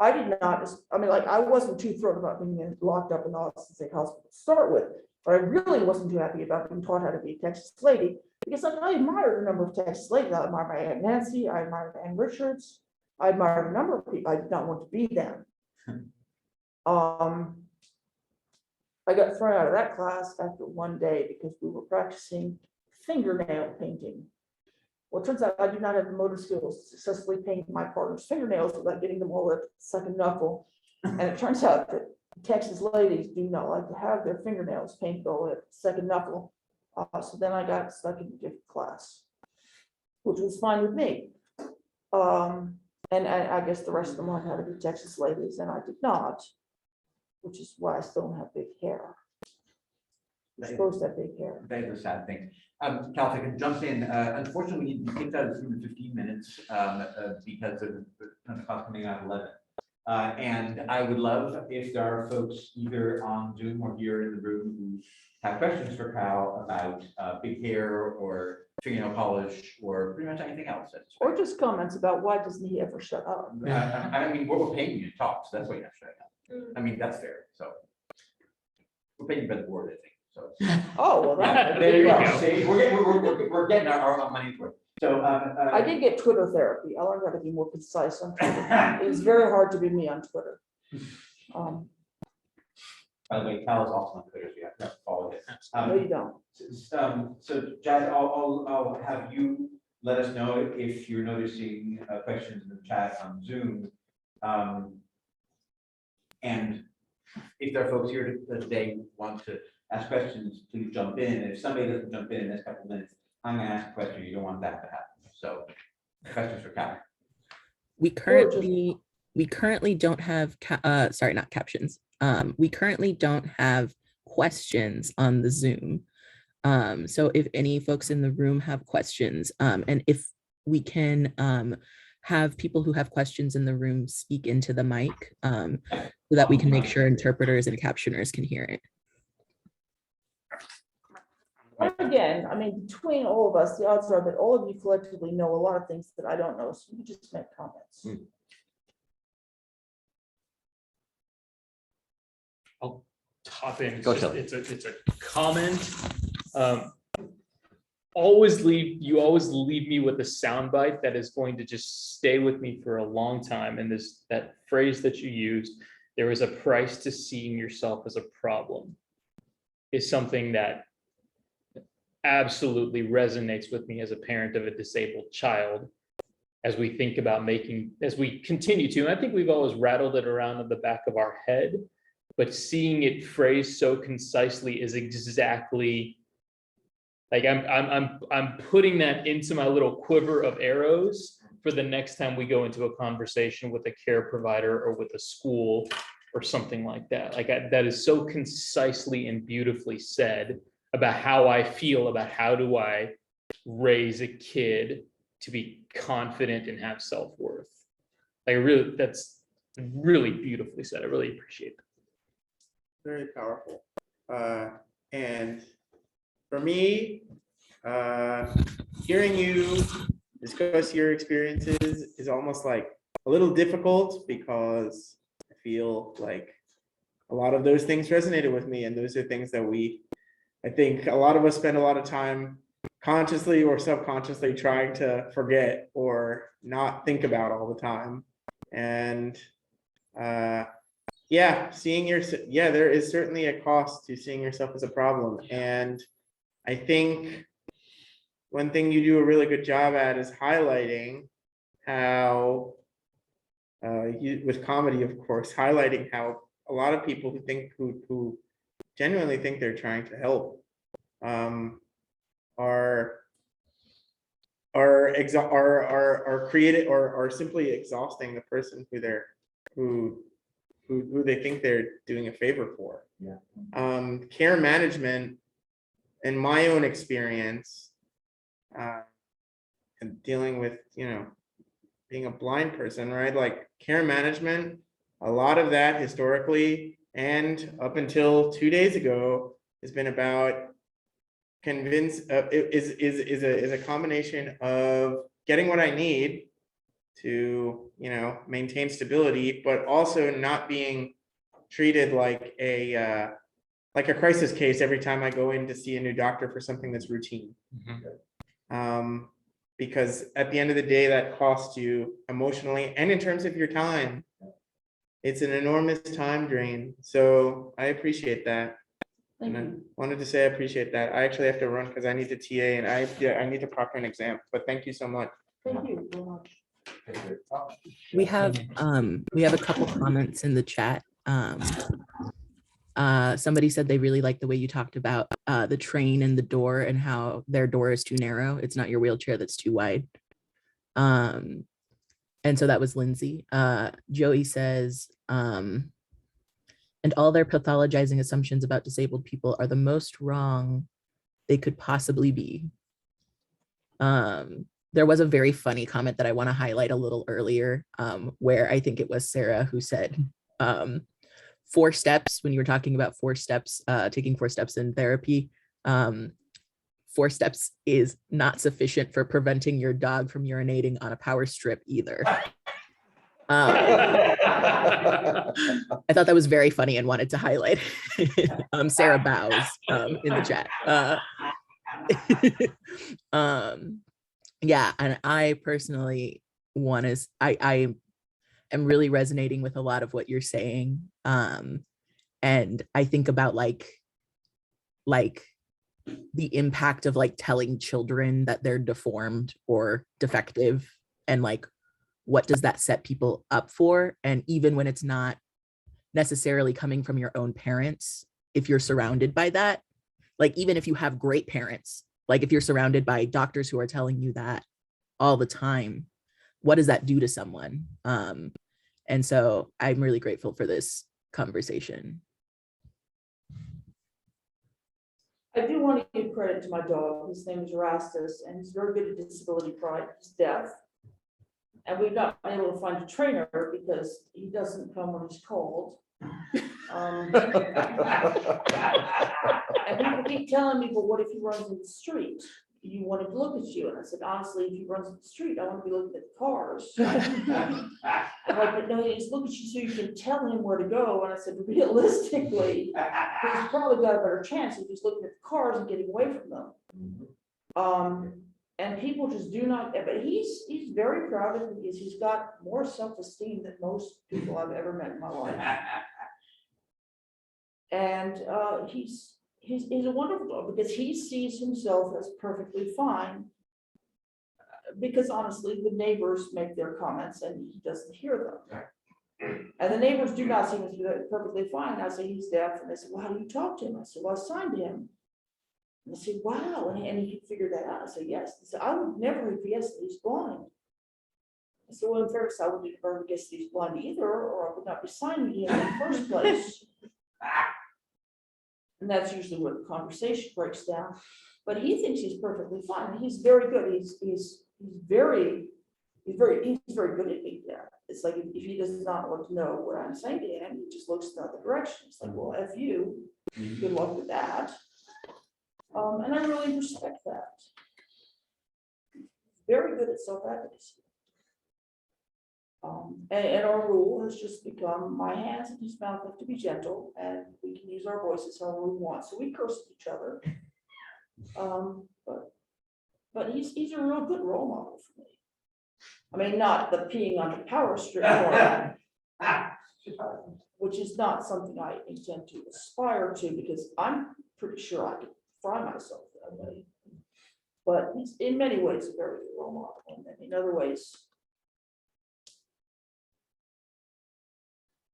[SPEAKER 3] I did not, I mean, like, I wasn't too thrilled about being locked up in the Austin State Hospital to start with, but I really wasn't too happy about being taught how to be a Texas lady, because like, I admired a number of Texas ladies. I admired my Aunt Nancy, I admired Ann Richards, I admired a number of people. I did not want to be them. I got thrown out of that class after one day because we were practicing fingernail painting. Well, it turns out I do not have the motor skills to successfully paint my partner's fingernails without getting them all at the second knuckle. And it turns out that Texas ladies do not like to have their fingernails painted all at the second knuckle. So then I got stuck in a different class, which was fine with me. And I guess the rest of them learned how to be Texas ladies, and I did not, which is why I still don't have big hair. You're supposed to have big hair.
[SPEAKER 2] That is a sad thing. Cal, if I can jump in, unfortunately, we need to be kicked out of the room in 15 minutes because of the class coming out at 11. And I would love if there are folks either on Zoom or here in the room who have questions for Cal about big hair or fingernail polish or pretty much anything else.
[SPEAKER 3] Or just comments about why doesn't he ever shut up?
[SPEAKER 2] I mean, we're paying you to talk, so that's why you have to shut up. I mean, that's fair. So we're paying you by the board, I think. So.
[SPEAKER 3] Oh, well, that.
[SPEAKER 2] There you go. See, we're getting our money's worth. So
[SPEAKER 3] I did get Twitter therapy. I learned how to be more concise on Twitter. It was very hard to be me on Twitter.
[SPEAKER 2] By the way, Cal is also on Twitter, so you have to follow it.
[SPEAKER 3] No, you don't.
[SPEAKER 2] So Jazz, I'll have you let us know if you're noticing questions in the chat on Zoom. And if there are folks here today who want to ask questions, please jump in. And if somebody doesn't jump in the next couple of minutes, I'm gonna ask a question. You don't want that to happen. So questions for Cal.
[SPEAKER 1] We currently don't have, sorry, not captions. We currently don't have questions on the Zoom. So if any folks in the room have questions, and if we can have people who have questions in the room speak into the mic, so that we can make sure interpreters and captioners can hear it.
[SPEAKER 3] Again, I mean, between all of us, the odds are that all of you collectively know a lot of things that I don't know, so you just make comments.
[SPEAKER 5] I'll top in.
[SPEAKER 2] Go,
[SPEAKER 5] It's a comment. You always leave me with a soundbite that is going to just stay with me for a long time. And that phrase that you used, there is a price to seeing yourself as a problem, is something that absolutely resonates with me as a parent of a disabled child, as we think about as we continue to, and I think we've always rattled it around in the back of our head, but seeing it phrased so concisely is exactly like I'm putting that into my little quiver of arrows for the next time we go into a conversation with a care provider or with a school or something like that. Like that is so concisely and beautifully said about how I feel about how do I raise a kid to be confident and have self-worth. Like that's really beautifully said. I really appreciate it.
[SPEAKER 6] Very powerful. And for me, hearing you discuss your experiences is almost like a little difficult because I feel like a lot of those things resonated with me, and those are things that I think a lot of us spend a lot of time consciously or subconsciously trying to forget or not think about all the time. And there is certainly a cost to seeing yourself as a problem. And I think one thing you do a really good job at is highlighting how, with comedy, of course, highlighting how a lot of people who genuinely think they're trying to help are created or simply exhausting the person who they think they're doing a favor for. Yeah. Care management, in my own experience, and dealing with, being a blind person, right? Like care management, a lot of that historically and up until 2 days ago has been about is a combination of getting what I need to, you know, maintain stability, but also not being treated like a crisis case every time I go in to see a new doctor for something that's routine. Because at the end of the day, that costs you emotionally and in terms of your time. It's an enormous time drain. So I appreciate that.
[SPEAKER 3] Thank
[SPEAKER 6] And I
[SPEAKER 3] you.
[SPEAKER 6] wanted to say I appreciate that. I actually have to run because I need to TA and I need to proctor an exam, but thank you so much.
[SPEAKER 3] Thank you very much.
[SPEAKER 1] We have a couple comments in the chat. Somebody said they really like the way you talked about the train and the door and how their door is too narrow. It's not your wheelchair that's too wide. And so that was Lindsay. Joey says, and all their pathologizing assumptions about disabled people are the most wrong they could possibly be. There was a very funny comment that I want to highlight a little earlier, where I think it was Sarah who said, 4 steps, when you were talking about 4 steps, taking 4 steps in therapy, 4 steps is not sufficient for preventing your dog from urinating on a power strip either. I thought that was very funny and wanted to highlight. Sarah bows in the chat. Yeah, and I personally want to, I am really resonating with a lot of what you're saying. And I think about like the impact of like telling children that they're deformed or defective, and like what does that set people up for? And even when it's not necessarily coming from your own parents, if you're surrounded by that, like even if you have great parents, like if you're surrounded by doctors who are telling you that all the time, what does that do to someone? And so I'm really grateful for this conversation.
[SPEAKER 3] I do want to give credit to my dog. His name is Erastus, and he's very good at disability pride. He's deaf. And we've not been able to find a trainer because he doesn't come when he's called. And people keep telling me, well, what if he runs in the street? You want him to look at you? And I said, honestly, if he runs in the street, I want to be looking at the cars. I'm like, but no, he's looking at you so you can tell him where to go. And I said, realistically, he's probably got a better chance if he's looking at the cars and getting away from them. And people just do not, but he's very proud of it because he's got more self-esteem than most people I've ever met in my life. And he's a wonderful dog because he sees himself as perfectly fine. Because honestly, the neighbors make their comments and he doesn't hear them. And the neighbors do not see him as perfectly fine. I say he's deaf, and they say, well, how do you talk to him? I said, well, I signed him. And they say, wow, and he could figure that out. I said, yes. They said, I would never have guessed that he's blind. I said, well, in fairness, I wouldn't have ever guessed that he's blind either, or I would not be signing him in the first place. And that's usually where the conversation breaks down. But he thinks he's perfectly fine. He's very good. He's very good at being there. It's like if he does not want to know what I'm saying to him, he just looks in the other direction. It's like, well, F you, good luck with that. And I really respect that. Very good at self-advocacy. And our rule has just become my hands and his mouth have to be gentle, and we can use our voices however we want. So we curse at each other. But he's a real good role model for me. I mean, not the peeing on the power strip part, which is not something I intend to aspire to because I'm pretty sure I could fry myself that way. But he's in many ways a very good role model, and in other ways,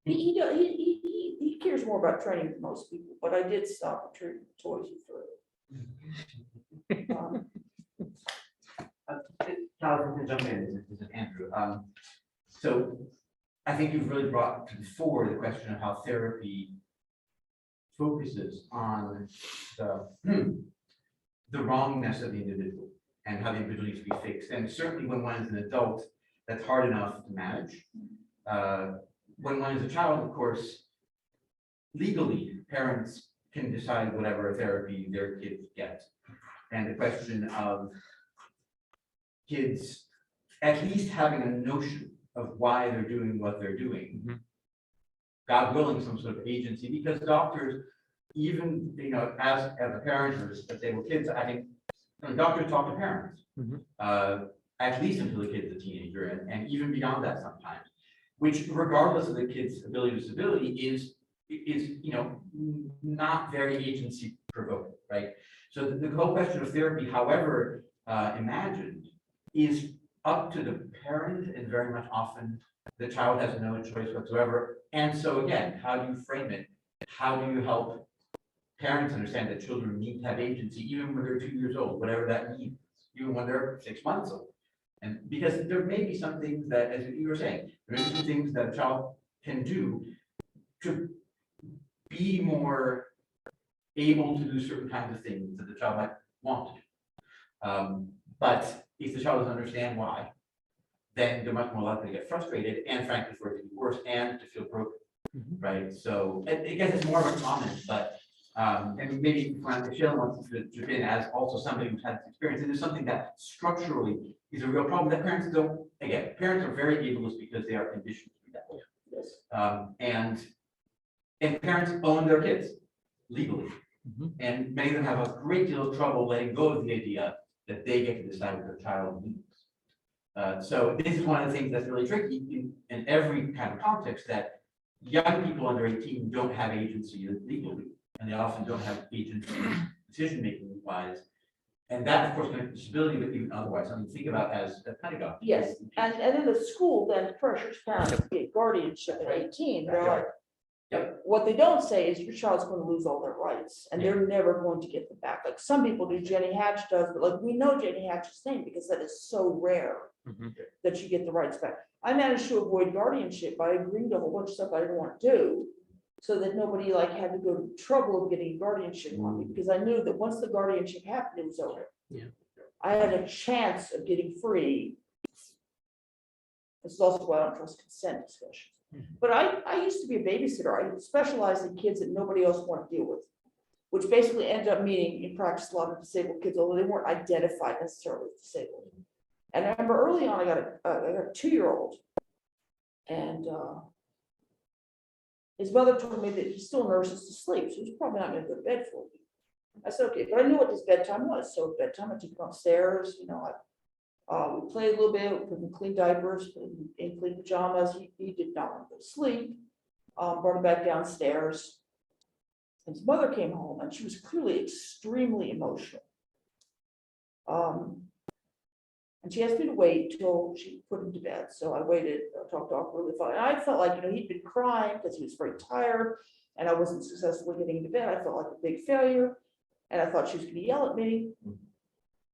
[SPEAKER 3] he cares more about training than most people. But I did stop retrieving the toys he threw.
[SPEAKER 2] Jonathan, jump in. This is Andrew. So I think you've really brought to the fore the question of how therapy focuses on the wrongness of the individual and how the individual needs to be fixed. And certainly when one is an adult, that's hard enough to manage. When one is a child, of course, legally, parents can decide whatever therapy their kids get. And the question of kids at least having a notion of why they're doing what they're doing. God willing, some sort of agency, because doctors, even, as a parent or if they were kids, I think doctors talk to parents, at least until the kid's a teenager, and even beyond that sometimes, which regardless of the kid's ability or disability is not very agency provoking, right? So the whole question of therapy, however imagined, is up to the parent, and very much often the child has no choice whatsoever. And so again, how do you frame it? How do you help parents understand that children need to have agency, even when they're 2 years old, whatever that means, even when they're 6 months old? And because there may be some things that, as you were saying, there may be some things that a child can do to be more able to do certain kinds of things that the child might want to do. But if the child doesn't understand why, then they're much more likely to get frustrated and frankly for it to be worse and to feel broken, right? So I guess it's more of a comment, but and maybe if Shailen wants to chip in as also somebody who's had this experience, and there's something that structurally is a real problem that parents don't, again, parents are very ableist because they are conditioned to be that way.
[SPEAKER 3] Yes.
[SPEAKER 2] And parents own their kids legally. And many of them have a great deal of trouble letting go of the idea that they get to decide what their child needs. So this is one of the things that's really tricky in every kind of context, that young people under 18 don't have agency legally, and they often don't have agency decision-making wise. And that, of course, can have disability, but even otherwise, something to think about as a pedagogue.
[SPEAKER 3] Yes, and then the school then pressures parents to get guardianship at 18. They're like, what they don't say is your child's going to lose all their rights, and they're never going to get them back. Like some people do, Jenny Hatch does, but like we know Jenny Hatch's name because that is so rare that you get the rights back. I managed to avoid guardianship by agreeing to a whole bunch of stuff I didn't want to do, so that nobody like had to go to the trouble of getting guardianship on me, because I knew that once the guardianship happened, it was over. I had a chance of getting free. This is also why I don't trust consent discussions. But I used to be a babysitter. I specialized in kids that nobody else wanted to deal with, which basically ended up meaning in practice a lot of disabled kids, although they weren't identified necessarily as disabled. And I remember early on, I got a 2-year-old, and his mother told me that he still nurses to sleep, so he's probably not going to go to bed for a week. I said, okay, but I knew what his bedtime was. So at bedtime, I took him upstairs, we played a little bit, we put him in clean diapers, put him in clean pajamas. He did not want to go to sleep. Brought him back downstairs. And his mother came home, and she was clearly extremely emotional. And she asked me to wait till she put him to bed. So I waited, talked off really fun. And I felt like, he'd been crying because he was very tired, and I wasn't successfully getting him to bed. I felt like a big failure, and I thought she was going to yell at me.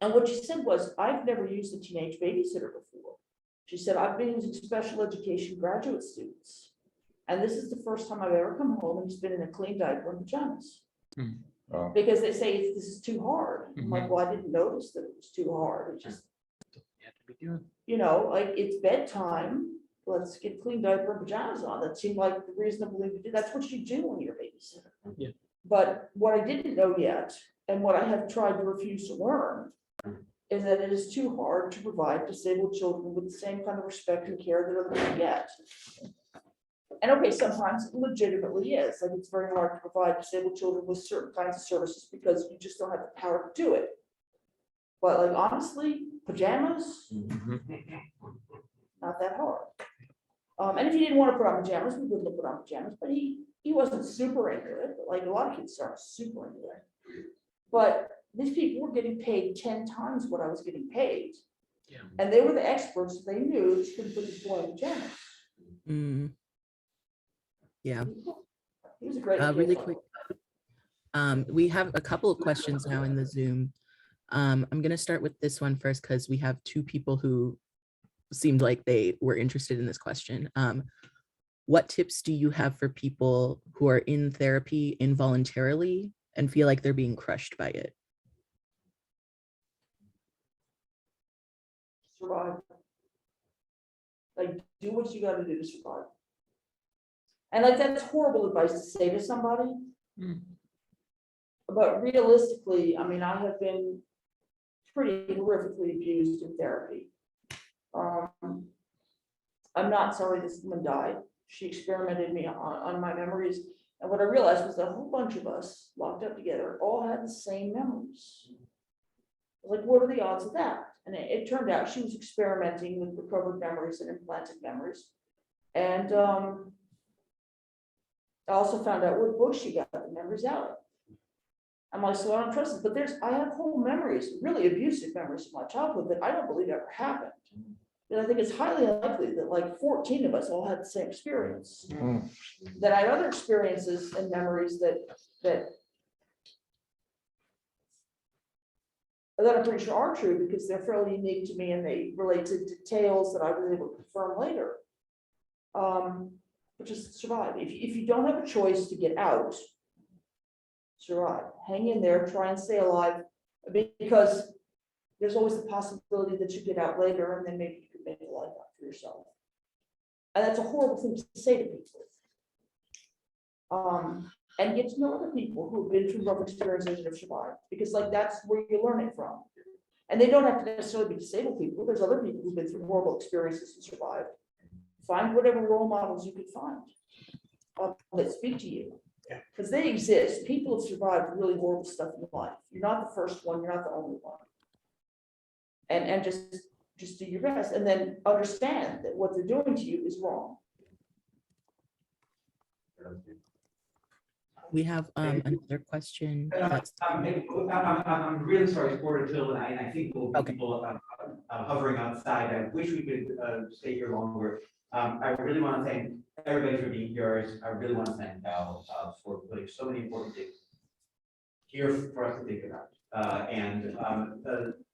[SPEAKER 3] And what she said was, I've never used a teenage babysitter before. She said, I've been using special education graduate students, and this is the first time I've ever come home and he's been in a clean diaper and pajamas.
[SPEAKER 7] Wow.
[SPEAKER 3] Because they say this is too hard. I'm like, well, I didn't notice that it was too hard. It just, like it's bedtime. Let's get clean diaper and pajamas on. That seemed like the reasonable thing to do. That's what you do when you're a babysitter.
[SPEAKER 5] Yeah.
[SPEAKER 3] But what I didn't know yet, and what I have tried to refuse to learn, is that it is too hard to provide disabled children with the same kind of respect and care that other people get. And okay, sometimes it legitimately is. Like it's very hard to provide disabled children with certain kinds of services because you just don't have the power to do it. But like honestly, pajamas, not that hard. And if you didn't want to put on pajamas, we wouldn't have put on pajamas, but he wasn't super into it, but like a lot of kids aren't super into it. But these people were getting paid 10 times what I was getting paid.
[SPEAKER 5] Yeah.
[SPEAKER 3] And they were the experts. They knew she couldn't put this boy in pajamas.
[SPEAKER 1] Yeah.
[SPEAKER 3] He was a great kid.
[SPEAKER 1] Really quick. We have a couple of questions now in the Zoom. I'm going to start with this one first because we have 2 people who seemed like they were interested in this question. What tips do you have for people who are in therapy involuntarily and feel like they're being crushed by it?
[SPEAKER 3] Survive. Like, do what you got to do to survive. And like, that's horrible advice to say to somebody. But realistically, I mean, I have been pretty horrifically abused in therapy. I'm not sorry this woman died. She experimented me on my memories. And what I realized was that a whole bunch of us locked up together all had the same memories. Like, what are the odds of that? And it turned out she was experimenting with recovered memories and implanted memories. And I also found out what book she got the memories out of. I'm like, so I don't trust this, but I have whole memories, really abusive memories of my childhood that I don't believe ever happened. And I think it's highly unlikely that like 14 of us all had the same experience. That I had other experiences and memories that I'm pretty sure are true because they're fairly unique to me and they relate to details that I was able to confirm later. But just survive. If you don't have a choice to get out, survive. Hang in there, try and stay alive, because there's always the possibility that you get out later and then maybe you could make a life out for yourself. And that's a horrible thing to say to people. And get to know other people who have been through rough experiences and have survived, because like that's where you learn it from. And they don't have to necessarily be disabled people. There's other people who've been through horrible experiences and survived. Find whatever role models you could find that speak to you, because they exist. People have survived really horrible stuff in life. You're not the first one. You're not the only one. And just do your best, and then understand that what they're doing to you is wrong.
[SPEAKER 1] We have another question. That's
[SPEAKER 4] I'm really sorry, Porter Till, and I think we'll be
[SPEAKER 1] Okay.
[SPEAKER 4] people hovering outside. I wish we could stay here longer. I really want to thank everybody for being here. I really want to thank Val for putting so many important things here for us to think about. And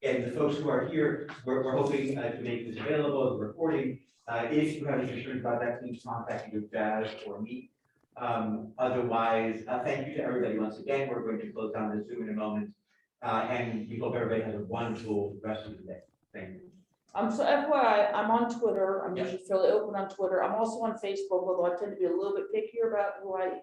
[SPEAKER 4] the folks who are here, we're hoping to make this available as a recording. If you have any concerns about that, please contact either Jazz or me. Otherwise, thank you to everybody once again. We're going to close down the Zoom in a moment. And we hope everybody has a wonderful rest of the day. Thank you.
[SPEAKER 3] So FYI, I'm on Twitter. I'm usually fairly open on Twitter. I'm also on Facebook, although I tend to be a little bit pickier about who I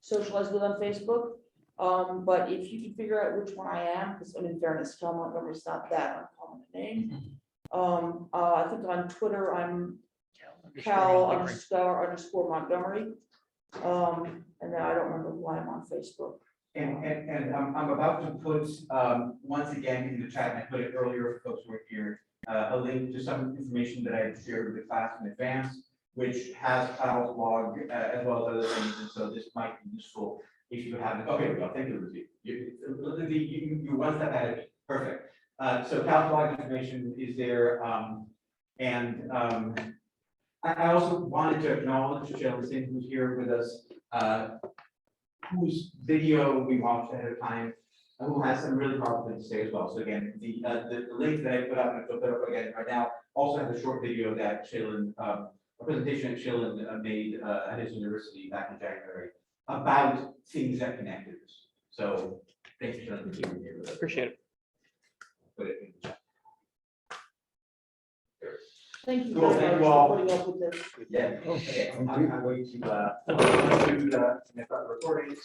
[SPEAKER 3] socialize with on Facebook. But if you can figure out which one I am, because I mean, in fairness, Cal Montgomery is not that uncommon a name. I think on Twitter, I'm Cal__ Montgomery. And then I don't remember why I'm on Facebook.
[SPEAKER 2] And I'm about to put, once again in the chat, and I put it earlier for folks who are here, a link to some information that I shared with the class in advance, which has Kyle's blog as well as other things. And so this might be useful if you haven't. Okay, well, thank you, Lucy. You one step ahead. Perfect. So Kyle's blog information is there. I also wanted to acknowledge Shelley Singh, who's here with us, whose video we watched ahead of time, who has some really powerful things to say as well. So again, the link that I put up, and I'll put up again right now, also has a short video that Shailen, a presentation that Shailen made at his university back in January about things that connected us. So thank you, Shailen, for being here with us.
[SPEAKER 5] Appreciate it.
[SPEAKER 2] Put it in the chat.
[SPEAKER 3] Thank you
[SPEAKER 2] Cool,
[SPEAKER 3] very
[SPEAKER 2] thank
[SPEAKER 3] much
[SPEAKER 2] you all.
[SPEAKER 3] for putting up with this.
[SPEAKER 2] Yeah, okay, I'm going to start recording.